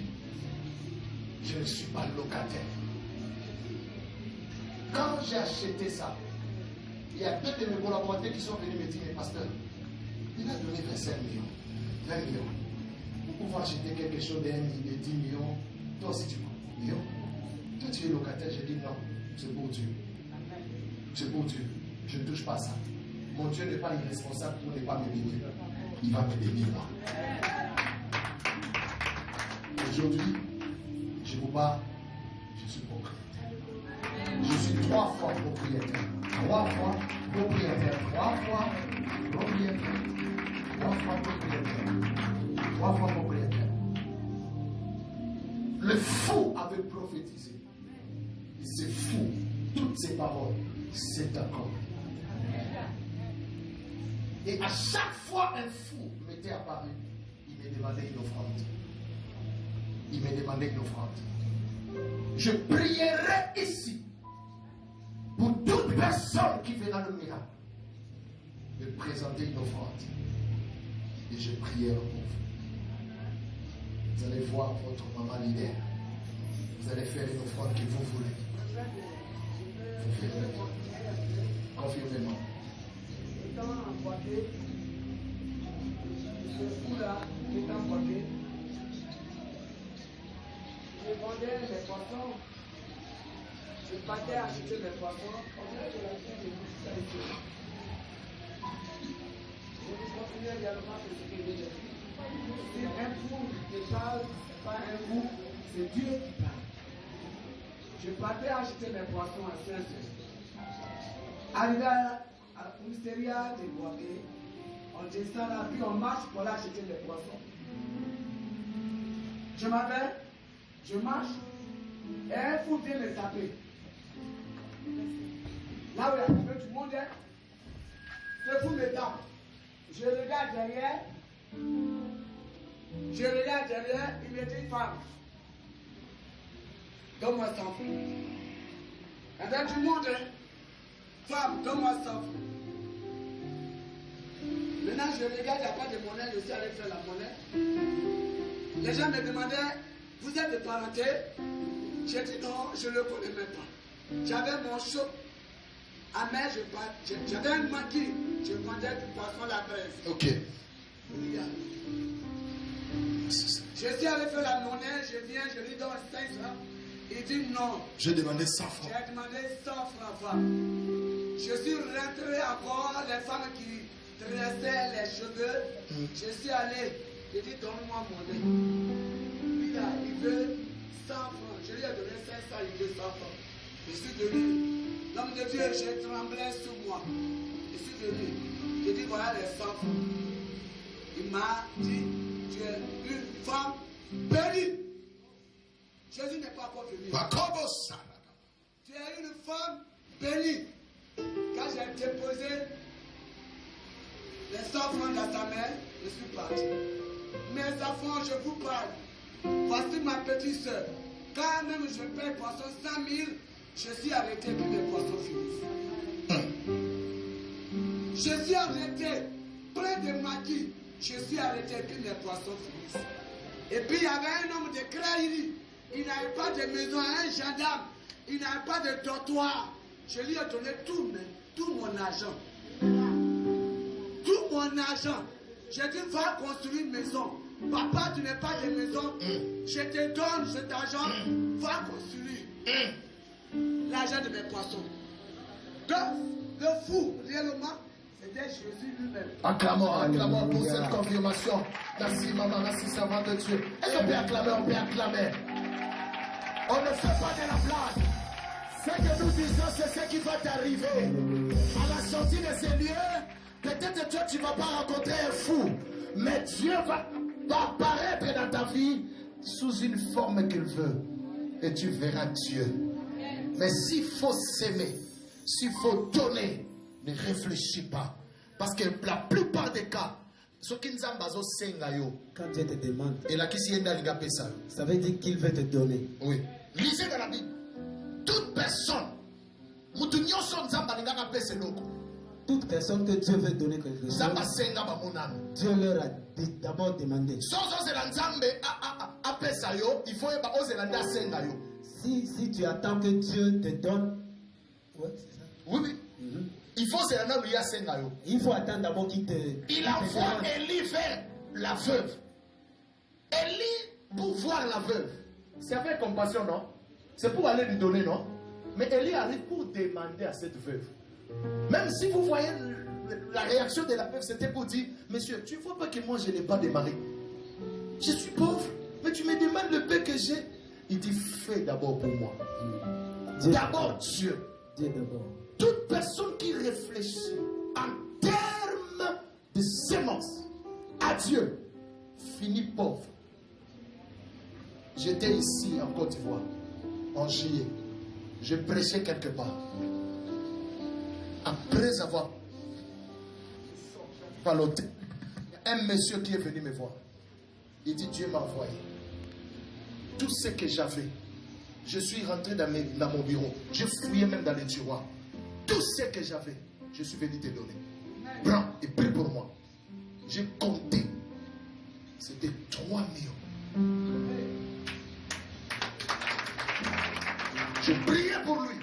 je ne suis pas locataire. Quand j'ai acheté ça, il y a deux de mes collaborateurs qui sont venus me dire, pasteur, il a donné 25 millions, 20 millions. Vous pouvez acheter quelque chose de 10 millions. Toi aussi tu peux. Millions. Toi tu es locataire. Je dis non, c'est pour Dieu. C'est pour Dieu. Je ne touche pas ça. Mon Dieu n'est pas irresponsable pour ne pas me bénir. Il va me bénir moi. Aujourd'hui, je vous parle, je suis propriétaire. Je suis 3 fois propriétaire. 3 fois propriétaire. 3 fois propriétaire. 3 fois propriétaire. 3 fois propriétaire. Le fou avait prophétisé. Et c'est fou. Toutes ces paroles, c'est accompli. Et à chaque fois un fou m'était apparu, il me demandait une offrande. Il me demandait une offrande. Je prierai ici pour toute personne qui verra le miracle de présenter une offrande. Et je prierai pour vous. Vous allez voir votre maman leader. Vous allez faire une offrande que vous voulez. Vous verrez. Confirmez-moi. Étant emporté, ce fou-là, étant emporté, je vendais mes poissons, je partais acheter mes poissons, on dirait que la vie de l'hospitalité. Je vous continue également ce que je dis. Si un fou ne parle, c'est pas un fou, c'est Dieu qui parle. Je partais acheter mes poissons à Saint-Saint. Arrivé à la commissariat de Boaké, on descend là, puis on marche pour aller acheter les poissons. Je m'appelle, je marche, et un fou vient me taper. Là où il y a un peu du monde, ce fou me tape. Je regarde derrière, il me dit femme. Donne-moi 100 francs. Et dans du monde, femme, donne-moi 100 francs. Maintenant, je regarde, il n'y a pas de monnaie, je suis allé faire la monnaie. Les gens me demandaient, vous êtes de parenté? J'ai dit non, je ne le connais même pas. J'avais mon chaud. À mer, j'avais un maquis. Je vendais du poisson à la braise. Ok. Je suis allé faire la monnaie, je viens, je lui donne 5 francs. Il dit non. J'ai demandé 100 francs. J'ai demandé 100 francs. Je suis rentré encore, les femmes qui tressaient les cheveux. Je suis allé, il dit donne-moi mon nez. Lui là, il veut 100 francs. Je lui ai donné 500, il veut 100 francs. Je suis venu. L'homme de Dieu, j'ai tremblé sous moi. Je suis venu. J'ai dit voilà les 100 francs. Il m'a dit tu es une femme bénie. Jésus n'est pas encore venu. Tu es une femme bénie. Quand j'ai déposé les 100 francs dans sa main, je suis parti. Mes enfants, je vous parle. Voici ma petite soeur. Quand même je paye poisson 100 000, je suis arrêté puis mes poissons finissent. Je suis arrêté près de maquis. Je suis arrêté puis mes poissons finissent. Et puis il y avait un homme de Kraïri. Il n'avait pas de maison, un gendarme. Il n'avait pas de dortoir. Je lui ai donné tout mon argent. Tout mon argent. J'ai dit, va construire une maison. Papa, tu n'as pas de maison. Je te donne cet argent. Va construire. L'argent de mes poissons. Donc, le fou, réellement, c'était Jésus lui-même. Acclamons pour cette confirmation. Merci maman, merci servant de Dieu. Est-ce qu'on peut acclamer, on peut acclamer. On ne fait pas de la blague. Ce que nous disons, c'est ce qui va t'arriver. À la sortie de ces lieux, peut-être toi, tu ne vas pas rencontrer un fou. Mais Dieu va apparaître dans ta vie sous une forme qu'il veut. Et tu verras Dieu. Mais s'il faut s'aimer, s'il faut donner, ne réfléchis pas. Parce que la plupart des cas, quand Dieu te demande, ça veut dire qu'il veut te donner. Oui. Lisez dans la Bible. Toute personne, toute personne que Dieu veut donner quelque chose, Dieu leur a d'abord demandé. Si tu attends que Dieu te donne, ouais, c'est ça. Oui. Il faut attendre d'abord qu'il te. Il envoie Élie vers la veuve. Élie pour voir la veuve. C'est avec compassion, non? C'est pour aller lui donner, non? Mais Élie arrive pour demander à cette veuve. Même si vous voyez la réaction de la veuve, c'était pour dire, monsieur, tu ne vois pas que moi je n'ai pas de mari. Je suis pauvre, mais tu me demandes le peu que j'ai. Il dit, fais d'abord pour moi. D'abord Dieu. Dieu d'abord. Toute personne qui réfléchit en termes de sémence à Dieu finit pauvre. J'étais ici en Côte d'Ivoire en juillet. Je prêchais quelque part. Après avoir ballotté, un monsieur qui est venu me voir. Il dit, Dieu m'a envoyé. Tout ce que j'avais, je suis rentré dans mon bureau. Je fouillais même dans les tiroirs. Tout ce que j'avais, je suis venu te donner. Prends et prie pour moi. J'ai compté. C'était 3 millions. Je priais pour lui.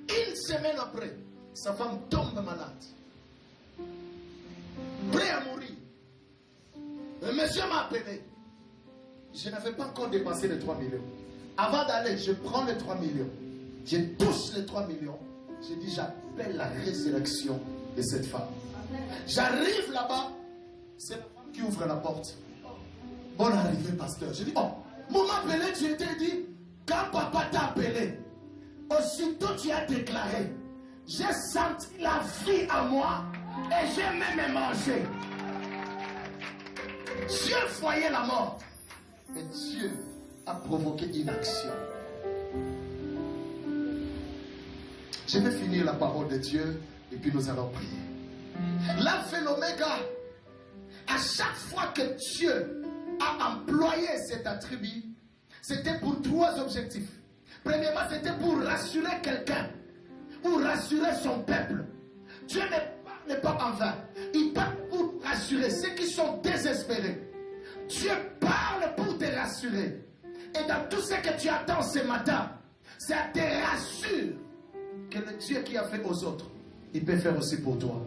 Une semaine après, sa femme tombe malade. Prêt à mourir. Le monsieur m'a appelé. Je n'avais pas encore dépensé les 3 millions. Avant d'aller, je prends les 3 millions. Je touche les 3 millions. Je dis, j'appelle la résurrection de cette femme. J'arrive là-bas. C'est la femme qui ouvre la porte. Bonne arrivée, pasteur. Je dis, oh, mon appelé, tu étais dit, quand papa t'a appelé, aussitôt tu as déclaré, j'ai senti la vie en moi et j'ai même mangé. Dieu voyait la mort. Mais Dieu a provoqué une action. Je vais finir la parole de Dieu et puis nous allons prier. L'alpha et l'oméga, à chaque fois que Dieu a employé cet attribut, c'était pour 3 objectifs. Premièrement, c'était pour rassurer quelqu'un, pour rassurer son peuple. Dieu n'est pas en vain. Il parle pour rassurer ceux qui sont désespérés. Dieu parle pour te rassurer. Et dans tout ce que tu attends ce matin, ça te rassure que le Dieu qui a fait aux autres, il peut faire aussi pour toi.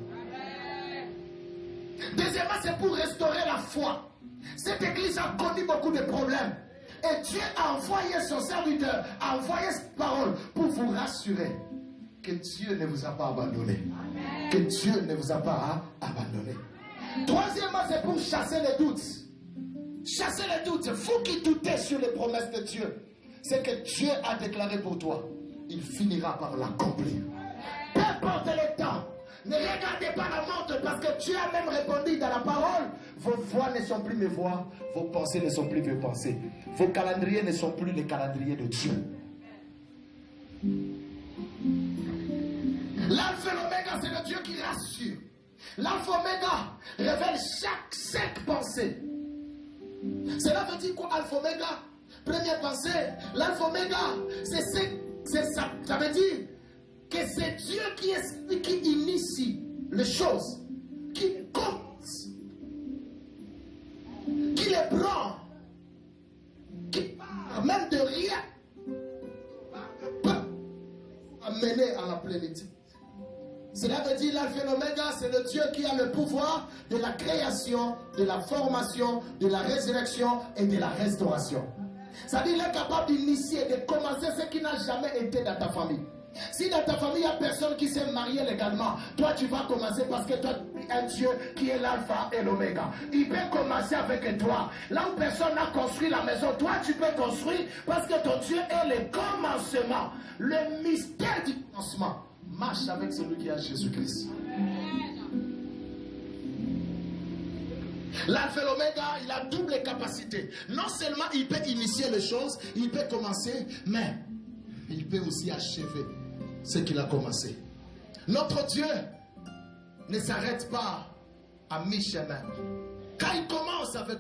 Deuxièmement, c'est pour restaurer la foi. Cette église a connu beaucoup de problèmes. Et Dieu a envoyé son serviteur, a envoyé cette parole pour vous rassurer que Dieu ne vous a pas abandonné. Que Dieu ne vous a pas abandonné. Troisièmement, c'est pour chasser les doutes. Chasser les doutes. Vous qui doutez sur les promesses de Dieu, c'est que Dieu a déclaré pour toi. Il finira par l'accomplir. Peu importe le temps. Ne regardez pas la montre parce que Dieu a même répondu dans la parole. Vos voix ne sont plus mes voix. Vos pensées ne sont plus mes pensées. Vos calendriers ne sont plus les calendriers de Dieu. L'alpha et l'oméga, c'est le Dieu qui rassure. L'alpha et l'oméga révèle chaque 5 pensées. Cela veut dire quoi, alpha et oméga? Première pensée, l'alpha et oméga, c'est ça. Ça veut dire que c'est Dieu qui initie les choses, qui commence, qui les prend, qui part même de rien, peut amener à la plénitude. Cela veut dire l'alpha et l'oméga, c'est le Dieu qui a le pouvoir de la création, de la formation, de la résurrection et de la restauration. Ça veut dire qu'il est capable d'initier, de commencer ce qui n'a jamais été dans ta famille. Si dans ta famille, il n'y a personne qui s'est marié légalement, toi tu vas commencer parce que toi tu es un Dieu qui est l'alpha et l'oméga. Il peut commencer avec toi. Là où personne n'a construit la maison, toi tu peux construire parce que ton Dieu est le commencement. Le mystère du commencement marche avec celui qui a Jésus-Christ. L'alpha et l'oméga, il a double capacité. Non seulement il peut initier les choses, il peut commencer, mais il peut aussi achever ce qu'il a commencé. Notre Dieu ne s'arrête pas à mi-chemin. Quand il commence avec,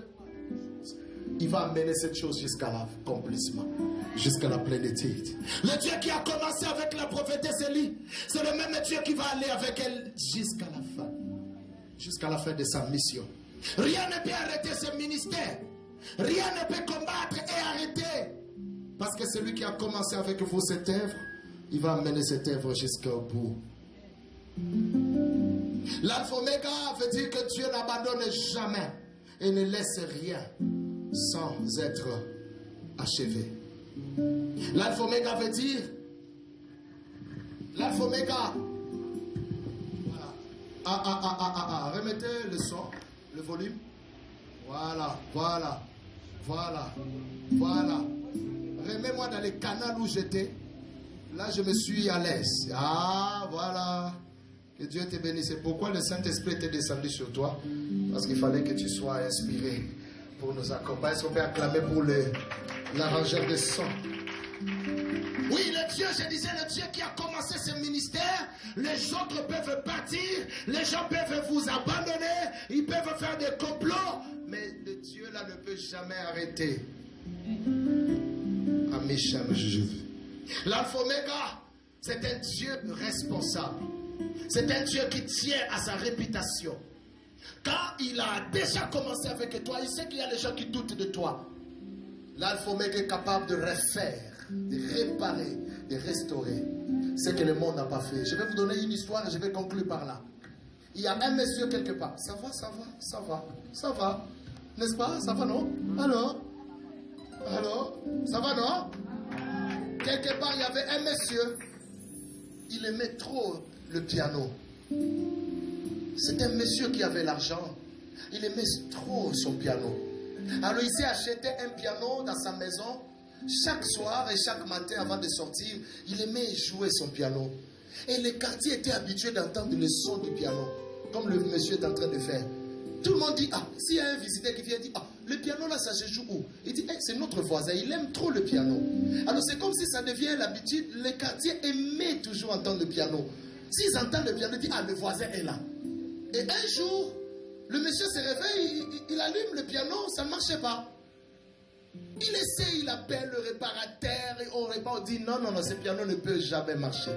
il va amener cette chose jusqu'à l'accomplissement, jusqu'à la plénitude. Le Dieu qui a commencé avec la prophétesse Élie, c'est le même Dieu qui va aller avec elle jusqu'à la fin de sa mission. Rien ne peut arrêter ce ministère. Rien ne peut combattre et arrêter. Parce que celui qui a commencé avec vous cette œuvre, il va amener cette œuvre jusqu'au bout. L'alpha oméga veut dire que Dieu n'abandonne jamais et ne laisse rien sans être achevé. L'alpha oméga veut dire, l'alpha oméga, voilà. Remettez le son, le volume. Voilà. Remets-moi dans les canaux où j'étais. Là, je me suis à l'aise. Ah, voilà. Que Dieu te bénisse. C'est pourquoi le Saint-Esprit était descendu sur toi. Parce qu'il fallait que tu sois inspiré pour nous accompagner. Est-ce qu'on peut acclamer pour l'arrangeur de son? Oui, le Dieu, je disais, le Dieu qui a commencé ce ministère, les autres peuvent partir, les gens peuvent vous abandonner, ils peuvent faire des complots, mais le Dieu là ne peut jamais arrêter. L'alpha oméga, c'est un Dieu responsable. C'est un Dieu qui tient à sa réputation. Quand il a déjà commencé avec toi, il sait qu'il y a des gens qui doutent de toi. L'alpha oméga est capable de refaire, de réparer, de restaurer ce que le monde n'a pas fait. Je vais vous donner une histoire et je vais conclure par là. Il y a un monsieur quelque part. Ça va. N'est-ce pas? Ça va, non? Alors, ça va, non? Quelque part, il y avait un monsieur. Il aimait trop le piano. C'est un monsieur qui avait l'argent. Il aimait trop son piano. Alors, il s'est acheté un piano dans sa maison. Chaque soir et chaque matin, avant de sortir, il aimait jouer son piano. Et les quartiers étaient habitués d'entendre le son du piano, comme le monsieur est en train de faire. Tout le monde dit, s'il y a un visiteur qui vient dire, le piano là, ça se joue où? Il dit, c'est notre voisin, il aime trop le piano. Alors c'est comme si ça devient l'habitude, les quartiers aimaient toujours entendre le piano. S'ils entendent le piano, ils disent, le voisin est là. Et un jour, le monsieur se réveille, il allume le piano, ça ne marchait pas. Il essaie, il appelle le réparateur, et on répare, on dit, non, ce piano ne peut jamais marcher.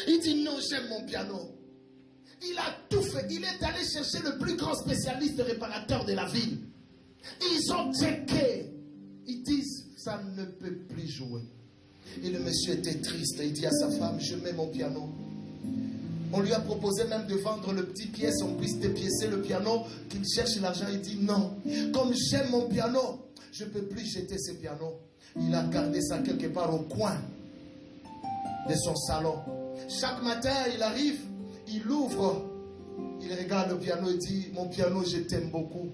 Il dit, non, j'aime mon piano. Il a tout fait. Il est allé chercher le plus grand spécialiste réparateur de la ville. Ils ont checké. Ils disent, ça ne peut plus jouer. Et le monsieur était triste. Il dit à sa femme, je mets mon piano. On lui a proposé même de vendre le petit pièce, on puisse dépiécer le piano, qu'il cherche l'argent. Il dit non. Comme j'aime mon piano, je ne peux plus jeter ce piano. Il a gardé ça quelque part au coin de son salon. Chaque matin, il arrive, il ouvre, il regarde le piano et dit, mon piano, je t'aime beaucoup.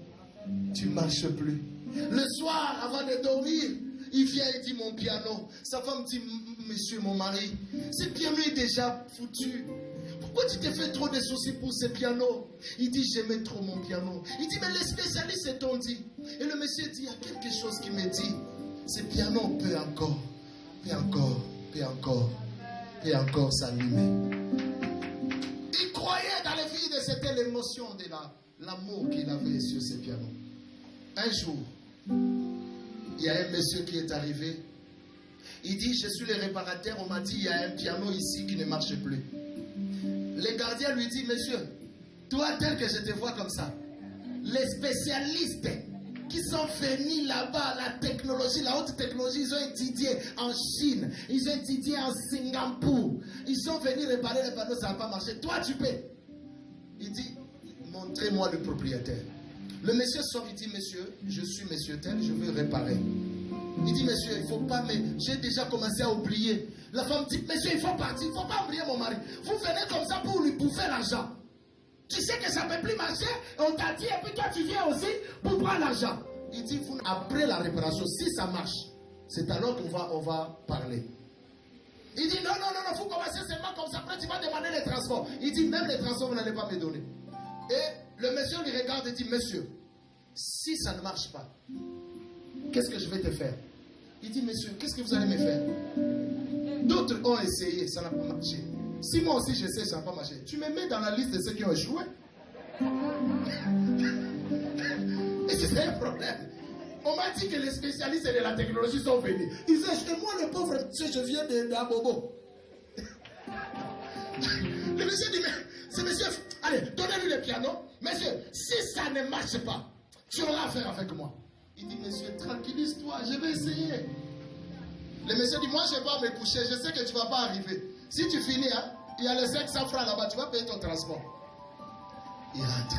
Tu ne marches plus. Le soir, avant de dormir, il vient et dit, mon piano. Sa femme dit, monsieur, mon mari, ce piano est déjà foutu. Pourquoi tu t'es fait trop de soucis pour ce piano? Il dit, j'aimais trop mon piano. Il dit, mais les spécialistes t'ont dit. Et le monsieur dit, il y a quelque chose qui me dit, ce piano peut encore s'allumer. Il croyait dans le vide, c'était l'émotion de l'amour qu'il avait sur ce piano. Un jour, il y a un monsieur qui est arrivé. Il dit, je suis le réparateur, on m'a dit, il y a un piano ici qui ne marche plus. Le gardien lui dit, monsieur, toi tel que je te vois comme ça, les spécialistes qui sont venus là-bas, la technologie, la haute technologie, ils ont étudié en Chine, ils ont étudié en Singapour, ils sont venus réparer les panneaux, ça n'a pas marché. Toi tu peux. Il dit, montrez-moi le propriétaire. Le monsieur sort, il dit, monsieur, je suis monsieur tel, je veux réparer. Il dit, monsieur, il ne faut pas, mais j'ai déjà commencé à oublier. La femme dit, monsieur, il faut partir, il ne faut pas oublier mon mari. Vous venez comme ça pour lui bouffer l'argent. Tu sais que ça ne peut plus marcher, on t'a dit, et puis toi tu viens aussi pour prendre l'argent. Il dit, après la réparation, si ça marche, c'est alors qu'on va parler. Il dit, non, vous commencez seulement comme ça, après tu vas demander les transports. Il dit, même les transports, vous n'allez pas me donner. Et le monsieur lui regarde et dit, monsieur, si ça ne marche pas, qu'est-ce que je vais te faire? Il dit, monsieur, qu'est-ce que vous allez me faire? D'autres ont essayé, ça n'a pas marché. Si moi aussi j'essaie, ça n'a pas marché. Tu me mets dans la liste de ceux qui ont échoué. Et c'est un problème. On m'a dit que les spécialistes de la technologie sont venus. Ils disent, et moi le pauvre, je viens d'Abobo. Le monsieur dit, mais ce monsieur, allez, donnez-lui le piano. Monsieur, si ça ne marche pas, tu auras affaire avec moi. Il dit, monsieur, tranquillise-toi, je vais essayer. Le monsieur dit, moi je vais me coucher, je sais que tu ne vas pas arriver. Si tu finis, hein, il y a les 500 francs là-bas, tu vas payer ton transport. Il rentre.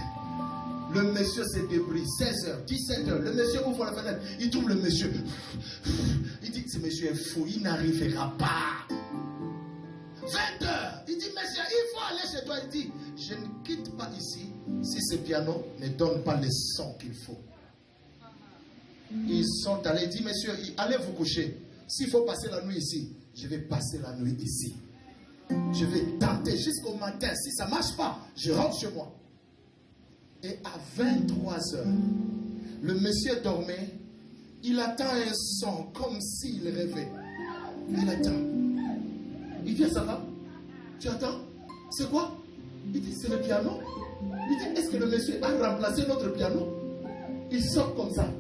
Le monsieur se débrouille. 16h, 17h, le monsieur ouvre la fenêtre. Il trouve le monsieur. Il dit, ce monsieur est fou, il n'arrivera pas. 20h, il dit, monsieur, il faut aller chez toi. Il dit, je ne quitte pas ici si ce piano ne donne pas le son qu'il faut. Ils sont allés, il dit, monsieur, allez vous coucher. S'il faut passer la nuit ici, je vais passer la nuit ici. Je vais tenter jusqu'au matin. Si ça ne marche pas, je rentre chez moi. Et à 23h, le monsieur dormait. Il attend un son comme s'il rêvait. Il attend. Il dit à sa femme, tu attends? C'est quoi? Il dit, c'est le piano. Il dit, est-ce que le monsieur a remplacé notre piano? Il sort comme ça.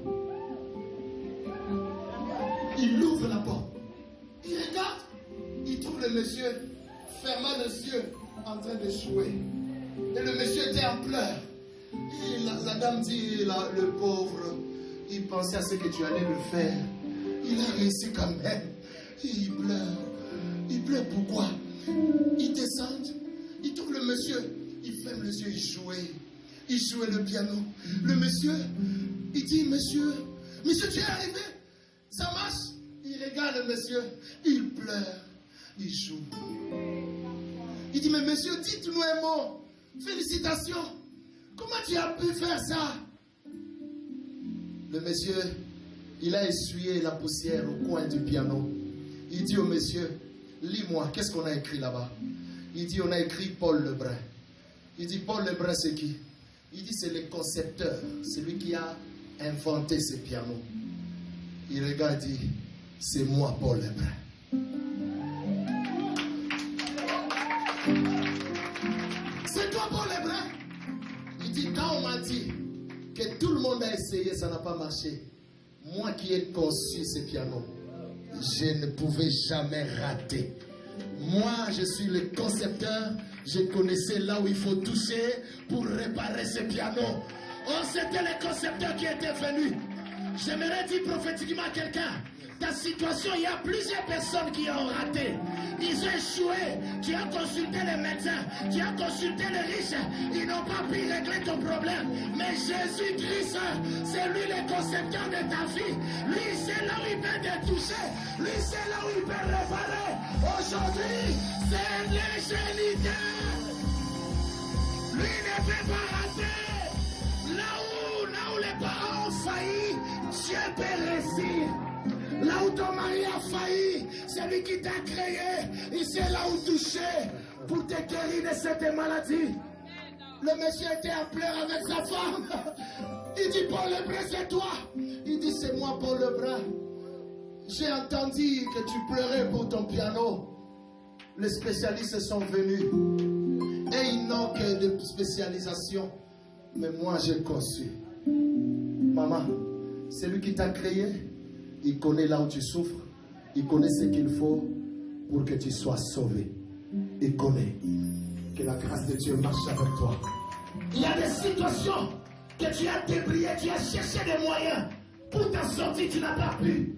Il ouvre la porte. Il regarde. Il trouve le monsieur fermant les yeux en train de jouer. Et le monsieur était en pleurs. Et la dame dit, le pauvre, il pensait à ce que tu allais le faire. Il a réussi quand même. Il pleure. Il pleure pourquoi? Il descend. Il trouve le monsieur. Il ferme les yeux, il jouait. Il jouait le piano. Le monsieur, il dit, monsieur, tu es arrivé? Ça marche? Il regarde le monsieur. Il pleure. Il joue. Il dit, mais monsieur, dites-nous un mot. Félicitations. Comment tu as pu faire ça? Le monsieur, il a essuyé la poussière au coin du piano. Il dit au monsieur, lis-moi, qu'est-ce qu'on a écrit là-bas? Il dit, on a écrit Paul Lebrun. Il dit, Paul Lebrun, c'est qui? Il dit, c'est le concepteur, celui qui a inventé ce piano. Il regarde et dit, c'est moi, Paul Lebrun. C'est toi, Paul Lebrun? Il dit, quand on m'a dit que tout le monde a essayé, ça n'a pas marché. Moi qui ai conçu ce piano, je ne pouvais jamais rater. Moi, je suis le concepteur. Je connaissais là où il faut toucher pour réparer ce piano. Oh, c'était le concepteur qui était venu. J'aimerais dire prophétiquement à quelqu'un, ta situation, il y a plusieurs personnes qui ont raté. Ils ont échoué. Tu as consulté les médecins, tu as consulté les riches. Ils n'ont pas pu régler ton problème. Mais Jésus-Christ, c'est lui le concepteur de ta vie. Lui, c'est là où il peut te toucher. Lui, c'est là où il peut réparer. Aujourd'hui, c'est l'ingénieur. Lui ne peut pas rater. Là où les parents ont failli, Dieu peut réussir. Là où ton mari a failli, c'est lui qui t'a créé. Il sait là où toucher pour te guérir de cette maladie. Le monsieur était en pleurs avec sa femme. Il dit, Paul Lebrun, c'est toi. Il dit, c'est moi, Paul Lebrun. J'ai entendu que tu pleurais pour ton piano. Les spécialistes sont venus. Et ils n'ont que de spécialisation. Mais moi, j'ai conçu. Maman, c'est lui qui t'a créé. Il connaît là où tu souffres. Il connaît ce qu'il faut pour que tu sois sauvé. Il connaît. Que la grâce de Dieu marche avec toi. Il y a des situations que tu as débrié, tu as cherché des moyens pour t'en sortir, tu n'as pas pu.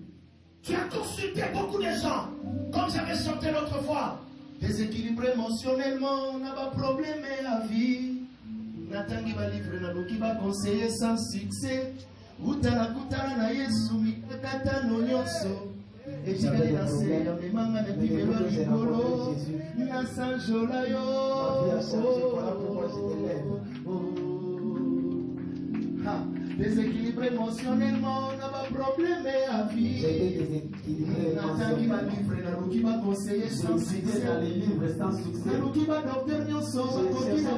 Tu as consulté beaucoup de gens, comme j'avais chanté l'autre fois. Déséquilibré émotionnellement, on n'a pas de problème à vie. Natangi va livrer na loki va conseiller sans succès. Utana kutana na Yesu mikakata no nyonso. Et tu vas danser dans les mangas de Pimelo Likolo. Na Sanjola yo. Déséquilibré émotionnellement, on n'a pas de problème à vie. Nathan qui va livrer, Nalo qui va conseiller sans succès. Nalo qui va docteur Nyonso, qui va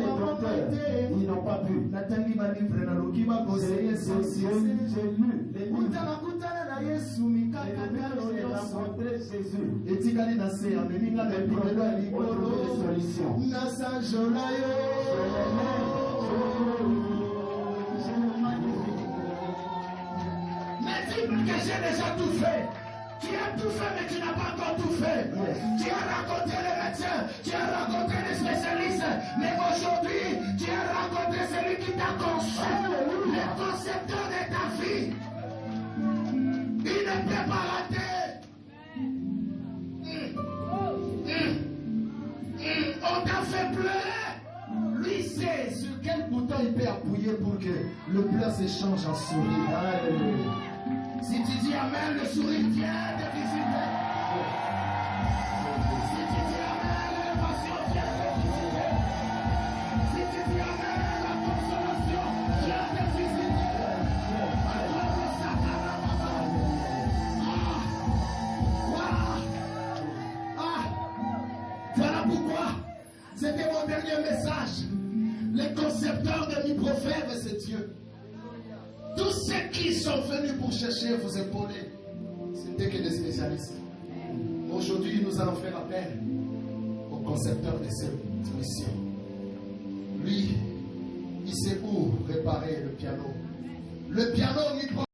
ils n'ont pas pu. Nathan qui va livrer, Nalo qui va conseiller sans succès. Kutana kutana na Yesu mikaka kalo Nyonso. Et tikali na se ameninga na Pimelo Likolo. Na Sanjola yo. Mais dis-moi que j'ai déjà tout fait. Tu as tout fait, mais tu n'as pas encore tout fait. Tu as rencontré les médecins, tu as rencontré les spécialistes. Mais aujourd'hui, tu as rencontré celui qui t'a conçu, le concepteur de ta vie. Il ne peut pas rater. On t'a fait pleurer. Lui sait sur quel bouton il peut appuyer pour que le pleur s'échange en sourire. Alléluia. Si tu dis Amen, le sourire vient te visiter. Si tu dis Amen, l'élévation vient te visiter. Si tu dis Amen, la consolation vient te visiter. Voilà pourquoi c'était mon dernier message. Les concepteurs de l'hypophève, c'est Dieu. Tous ceux qui sont venus pour chercher vous épauler, c'était que des spécialistes. Aujourd'hui, nous allons faire appel au concepteur de cette mission. Lui, il sait où réparer le piano. Le piano omniprésent.